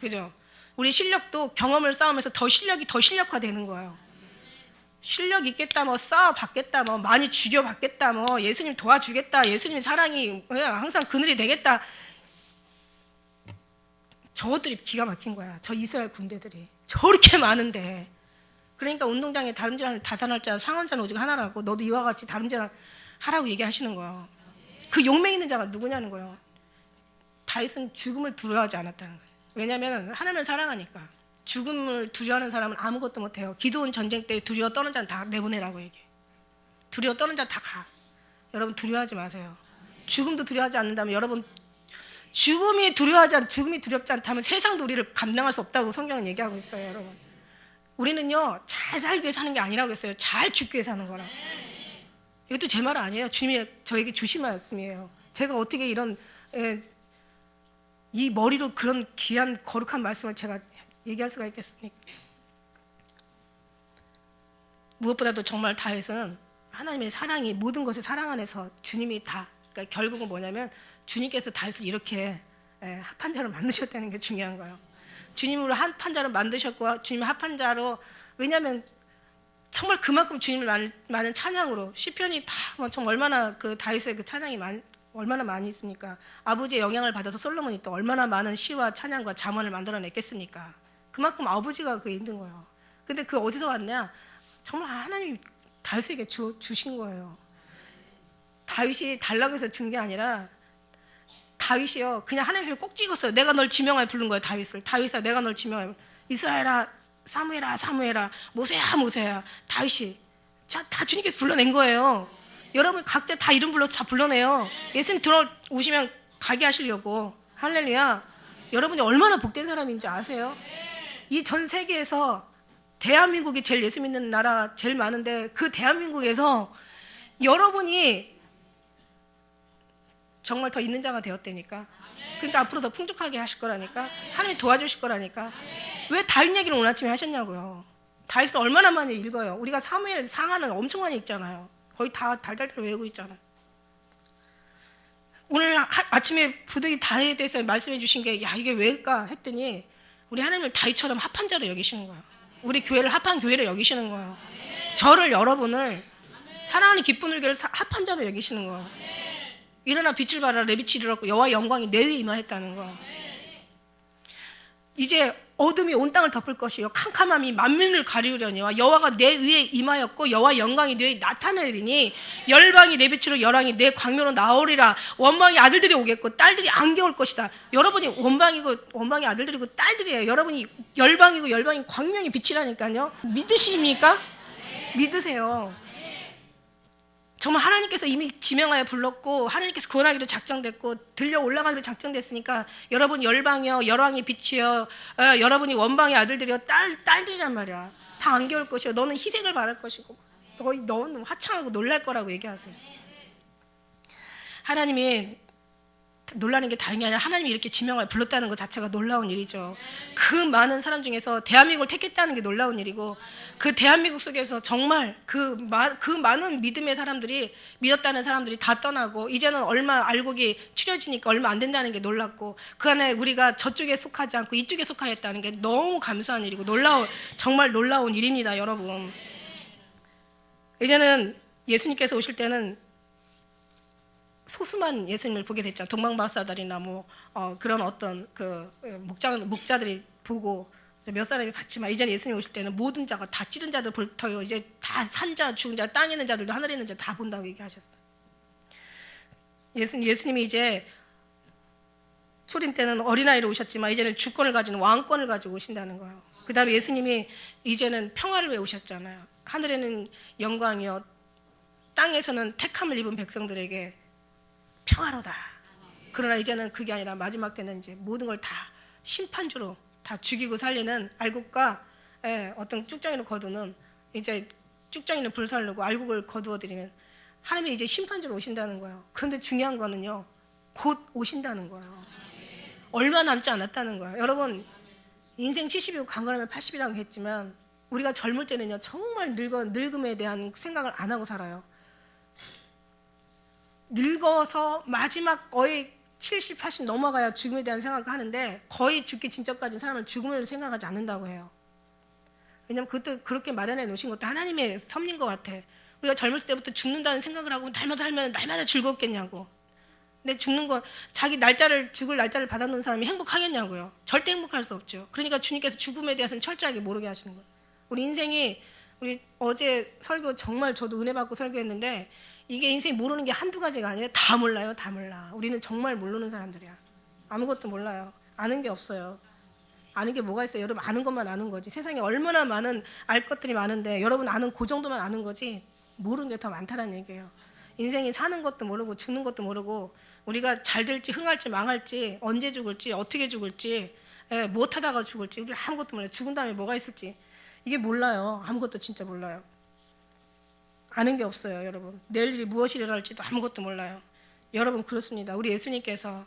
그죠? 우리 실력도 경험을 쌓으면서 실력이 더 실력화되는 거예요. 실력 있겠다, 뭐 쌓아받겠다, 뭐 많이 죽여받겠다, 뭐 예수님 도와주겠다, 예수님의 사랑이 항상 그늘이 되겠다. 저것들이 기가 막힌 거야. 저 이스라엘 군대들이 저렇게 많은데. 그러니까 운동장에 다름질 다산할 자 상원자는 오직 하나라고, 너도 이와 같이 다름질 하라고 얘기하시는 거예요. 그 용맹 있는 자가 누구냐는 거예요. 다윗은 죽음을 두려워하지 않았다는 거예요. 왜냐하면 하나님을 사랑하니까. 죽음을 두려워하는 사람은 아무것도 못해요. 기도원 전쟁 때 두려워 떠는 자는 다 내보내라고 얘기해. 두려워 떠는 자는 다 가. 여러분 두려워하지 마세요. 죽음도 두려워하지 않는다면, 여러분 죽음이 두렵지 않다면 세상도 우리를 감당할 수 없다고 성경은 얘기하고 있어요. 여러분, 우리는요 잘 살기 위해 사는 게 아니라고 했어요. 잘 죽기 위해 사는 거라. 이것도 제 말 아니에요. 주님이 저에게 주신 말씀이에요. 제가 어떻게 이 머리로 그런 귀한 거룩한 말씀을 제가 얘기할 수가 있겠습니까? 무엇보다도 정말 다윗은 하나님의 사랑이, 모든 것을 사랑 안에서 주님이 다, 그러니까 결국은 뭐냐면 주님께서 다윗을 이렇게 합한 자로 만드셨다는 게 중요한 거예요. 주님으로 합한 자로 만드셨고, 주님의 합한 자로, 왜냐하면 정말 그만큼 주님을 많은 찬양으로, 시편이 다 정말 얼마나 그 다윗의 그 찬양이 얼마나 많이 있습니까? 아버지의 영향을 받아서 솔로몬이 또 얼마나 많은 시와 찬양과 잠언을 만들어냈겠습니까? 그만큼 아버지가 그게 있는 거예요. 근데 그 어디서 왔냐? 정말 하나님이 다윗에게 주신 거예요. 다윗이 달라고 해서 준 게 아니라, 다윗이요 그냥 하나님 꼭 찍었어요. 내가 널 지명하여 부른 거예요. 다윗아 내가 널 지명하여, 이스라엘아 사무엘아, 모세야. 다윗이 다 주님께서 불러낸 거예요. 여러분 각자 다 이름 불러서 다 불러내요. 예수님 들어오시면 가게 하시려고. 할렐루야. 여러분이 얼마나 복된 사람인지 아세요? 이 전 세계에서 대한민국이 제일 예수 믿는 나라 제일 많은데, 그 대한민국에서 여러분이 정말 더 있는 자가 되었다니까. 그러니까 앞으로 더 풍족하게 하실 거라니까. 하나님 도와주실 거라니까. 왜 다윗 얘기를 오늘 아침에 하셨냐고요. 다윗을 얼마나 많이 읽어요. 우리가 사무엘 상하는 엄청 많이 읽잖아요. 거의 다 달달달 외우고 있잖아요. 오늘 아침에 부득이 다윗에 대해서 말씀해 주신 게, 야 이게 왜일까 했더니, 우리 하나님을 다윗처럼 합한 자로 여기시는 거예요. 우리 교회를 합한 교회로 여기시는 거예요. 저를, 여러분을 사랑하는 기쁜 교회를 합한 자로 여기시는 거예요. 일어나 빛을 발하라, 내 빛이 이르렀고 여호와의 영광이 내 위에 임하였다는 거. 이제 어둠이 온 땅을 덮을 것이요 캄캄함이 만민을 가리우려니와 여호와가 내 위에 임하였고 여호와 영광이 내 위에 나타내리니 열방이 내 빛으로 열왕이 내 광명으로 나오리라. 원방의 아들들이 오겠고 딸들이 안겨올 것이다. 여러분이 원방의 아들들이고 딸들이에요. 여러분이 열방이고 열방이 광명이 빛이라니까요. 믿으십니까? 믿으세요. 정말 하나님께서 이미 지명하여 불렀고 하나님께서 구원하기로 작정됐고 들려 올라가기로 작정됐으니까 여러분 열방이요 열왕의 빛이요 여러분이 원방의 아들들이요 딸들이란 말이야. 다 안겨올 것이요 너는 희생을 바랄 것이고 너는 화창하고 놀랄 거라고 얘기하세요. 하나님이 놀라는 게 다른 게 아니라 하나님이 이렇게 지명하여 불렀다는 것 자체가 놀라운 일이죠. 그 많은 사람 중에서 대한민국을 택했다는 게 놀라운 일이고 그 대한민국 속에서 정말 그 많은 믿음의 사람들이 믿었다는 사람들이 다 떠나고 이제는 얼마 알곡이 추려지니까 얼마 안 된다는 게 놀랍고 그 안에 우리가 저쪽에 속하지 않고 이쪽에 속하였다는 게 너무 감사한 일이고 정말 놀라운 일입니다. 여러분 이제는 예수님께서 오실 때는 소수만 예수님을 보게 됐잖아요. 동방박사들이나 그런 어떤 목자들이 보고 몇 사람이 봤지만 이제 예수님 오실 때는 모든 자가 다 찌든 자들부터 이제 다 산 자, 죽은 자, 땅에 있는 자들도 하늘에 있는 자 다 본다고 얘기하셨어요. 예수님이 이제 초림 때는 어린아이로 오셨지만 이제는 주권을 가지는 왕권을 가지고 오신다는 거예요. 그 다음에 예수님이 이제는 평화를 외우셨잖아요. 하늘에는 영광이요 땅에서는 택함을 입은 백성들에게 평화로다. 그러나 이제는 그게 아니라 마지막 때는 이제 모든 걸 다 심판주로 다 죽이고 살리는 알곡과 어떤 쭉정이를 거두는 이제 쭉정이는 불살르고 알곡을 거두어드리는 하나님이 이제 심판주로 오신다는 거예요. 그런데 중요한 거는요 곧 오신다는 거예요. 얼마 남지 않았다는 거예요. 여러분 인생 70이고 강건하면 80이라고 했지만 우리가 젊을 때는요 정말 늙음에 대한 생각을 안 하고 살아요. 늙어서 마지막 거의 70, 80 넘어가야 죽음에 대한 생각을 하는데 거의 죽기 진짜까지는 사람을 죽음을 생각하지 않는다고 해요. 왜냐하면 그것도 그렇게 마련해 놓으신 것도 하나님의 섭리인 것 같아. 우리가 젊을 때부터 죽는다는 생각을 하고 날마다 살면 날마다 즐겁겠냐고. 근데 죽는 거 자기 죽을 날짜를 받아놓은 사람이 행복하겠냐고요. 절대 행복할 수 없죠. 그러니까 주님께서 죽음에 대해서는 철저하게 모르게 하시는 거예요. 우리 어제 설교 정말 저도 은혜 받고 설교했는데 이게 인생이 모르는 게 한두 가지가 아니라 다 몰라요. 다 몰라. 우리는 정말 모르는 사람들이야. 아무것도 몰라요. 아는 게 없어요. 아는 게 뭐가 있어요? 여러분 아는 것만 아는 거지. 세상에 얼마나 많은 알 것들이 많은데 여러분 아는 그 정도만 아는 거지 모르는 게 더 많다는 얘기예요. 인생이 사는 것도 모르고 죽는 것도 모르고 우리가 잘 될지 흥할지 망할지 언제 죽을지 어떻게 죽을지 못 하다가 죽을지 우리 아무것도 몰라요. 죽은 다음에 뭐가 있을지 이게 몰라요. 아무것도 진짜 몰라요. 아는 게 없어요. 여러분 내일 일이 무엇이 일어날지도 아무것도 몰라요. 여러분 그렇습니다. 우리 예수님께서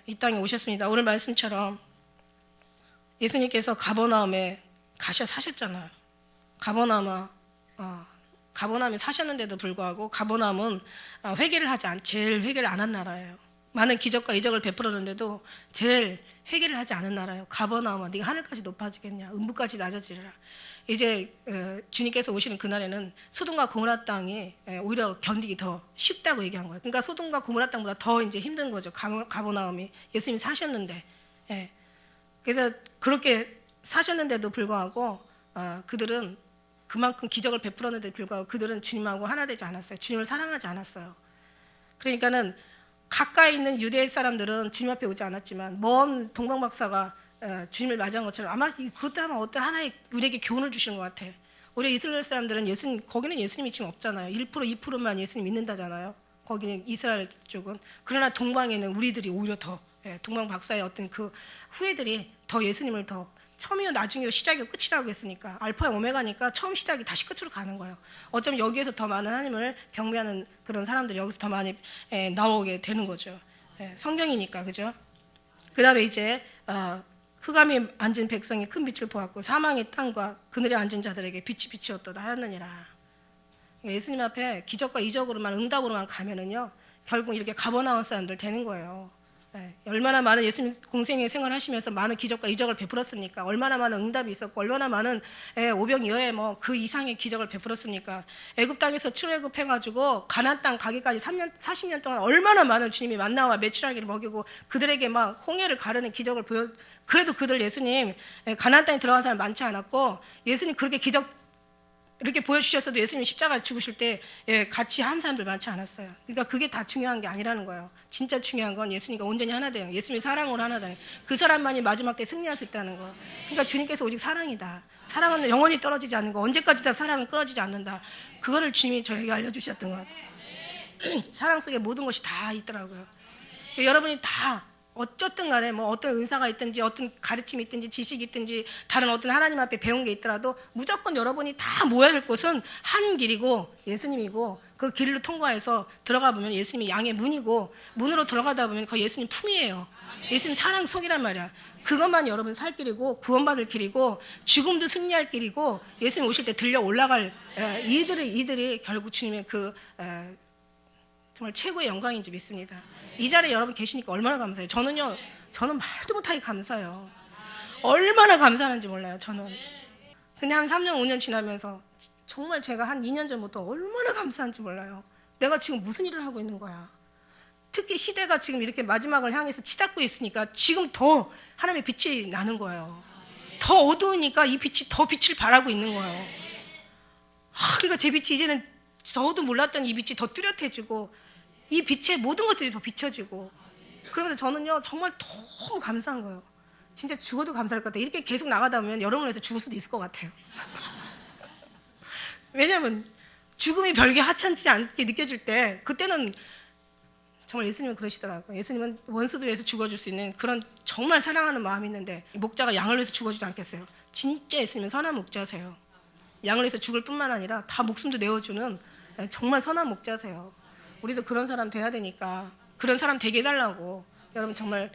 이 땅에 오셨습니다. 오늘 말씀처럼 예수님께서 가버나움에 가셔 사셨잖아요. 가버나움에 사셨는데도 불구하고 가버나움은 제일 회개를 안 한 나라예요. 많은 기적과 이적을 베풀었는데도 제일 회개를 하지 않은 나라예요. 가버나움아 네가 하늘까지 높아지겠냐 음부까지 낮아지리라. 이제 주님께서 오시는 그날에는 소돔과 고모라 땅이 오히려 견디기 더 쉽다고 얘기한 거예요. 그러니까 소돔과 고모라 땅보다 더 이제 힘든 거죠. 가버나움이 예수님이 사셨는데 그래서 그렇게 사셨는데도 불구하고 그들은 그만큼 기적을 베풀었는데도 불구하고 그들은 주님하고 하나 되지 않았어요. 주님을 사랑하지 않았어요. 그러니까는 가까이 있는 유대 사람들은 주님 앞에 오지 않았지만 먼 동방박사가 주님을 맞이한 것처럼 아마 그것도 아마 어떤 하나의 우리에게 교훈을 주시는 것 같아. 오히려 이스라엘 사람들은 거기는 예수님이 지금 없잖아요. 1% 2%만 예수님 믿는다잖아요. 거기는 이스라엘 쪽은. 그러나 동방에는 우리들이 오히려 더 동방박사의 어떤 그 후예들이 더 예수님을 더 처음이요 나중이요 시작이요 끝이라고 했으니까 알파와 오메가니까 처음 시작이 다시 끝으로 가는 거예요. 어쩌면 여기에서 더 많은 하나님을 경배하는 그런 사람들이 여기서 더 많이 나오게 되는 거죠. 성경이니까 그죠? 그 다음에 이제 흑암에 앉은 백성이 큰 빛을 보았고 사망의 땅과 그늘에 앉은 자들에게 빛이 비추었도다 하였느니라. 예수님 앞에 기적과 이적으로만 응답으로만 가면은요 결국 이렇게 가버나움 사람들 되는 거예요. 얼마나 많은 예수님 공생의 생활하시면서 많은 기적과 이적을 베풀었습니까? 얼마나 많은 응답이 있었고 얼마나 많은 오병이어의 뭐 그 이상의 기적을 베풀었습니까? 애굽 땅에서 출애굽해가지고 가나안 땅 가기까지 40년 동안 얼마나 많은 주님이 만나와 메추라기를 먹이고 그들에게 막 홍해를 가르는 기적을 그래도 그들 예수님 가나안 땅에 들어간 사람 많지 않았고 예수님 그렇게 기적 이렇게 보여주셨어도 예수님이 십자가 죽으실 때 같이 한 사람들 많지 않았어요. 그러니까 그게 다 중요한 게 아니라는 거예요. 진짜 중요한 건 예수님과 온전히 하나 돼요. 예수님이 사랑으로 하나 돼요. 그 사람만이 마지막 때 승리할 수 있다는 거. 그러니까 주님께서 오직 사랑이다. 사랑은 영원히 떨어지지 않는 거. 언제까지다 사랑은 끊어지지 않는다. 그거를 주님이 저에게 알려주셨던 것 같아요. 사랑 속에 모든 것이 다 있더라고요. 여러분이 다 어쨌든 간에 뭐 어떤 은사가 있든지 어떤 가르침이 있든지 지식이 있든지 다른 어떤 하나님 앞에 배운 게 있더라도 무조건 여러분이 다 모여야 될 곳은 한 길이고 예수님이고 그 길로 통과해서 들어가 보면 예수님이 양의 문이고 문으로 들어가다 보면 그 예수님 품이에요. 예수님 사랑 속이란 말이야. 그것만 여러분 살 길이고 구원받을 길이고 죽음도 승리할 길이고 예수님 오실 때 들려 올라갈 이들이 결국 주님의 그 정말 최고의 영광인 줄 믿습니다. 이 자리에 여러분 계시니까 얼마나 감사해요. 저는 말도 못하게 감사해요. 얼마나 감사하는지 몰라요. 저는. 근데 한 3년, 5년 지나면서 정말 제가 한 2년 전부터 얼마나 감사한지 몰라요. 내가 지금 무슨 일을 하고 있는 거야. 특히 시대가 지금 이렇게 마지막을 향해서 치닫고 있으니까 지금 더 하나님의 빛이 나는 거예요. 더 어두우니까 이 빛이 더 빛을 발하고 있는 거예요. 그러니까 제 빛이 이제는 저도 몰랐던 이 빛이 더 뚜렷해지고 이 빛의 모든 것들이 더 비춰지고 그러면서 저는요 정말 너무 감사한 거예요. 진짜 죽어도 감사할 것 같아요. 이렇게 계속 나가다 보면 여러분을 위해서 죽을 수도 있을 것 같아요. 왜냐하면 죽음이 별게 하찮지 않게 느껴질 때 그때는 정말 예수님은 그러시더라고요. 예수님은 원수들 위해서 죽어줄 수 있는 그런 정말 사랑하는 마음이 있는데 목자가 양을 위해서 죽어주지 않겠어요? 진짜 예수님은 선한 목자세요. 양을 위해서 죽을 뿐만 아니라 다 목숨도 내어주는 정말 선한 목자세요. 우리도 그런 사람 돼야 되니까 그런 사람 되게 해달라고 여러분 정말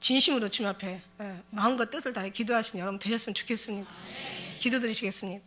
진심으로 주님 앞에 마음과 뜻을 다해 기도하시는 여러분 되셨으면 좋겠습니다. 기도드리시겠습니다.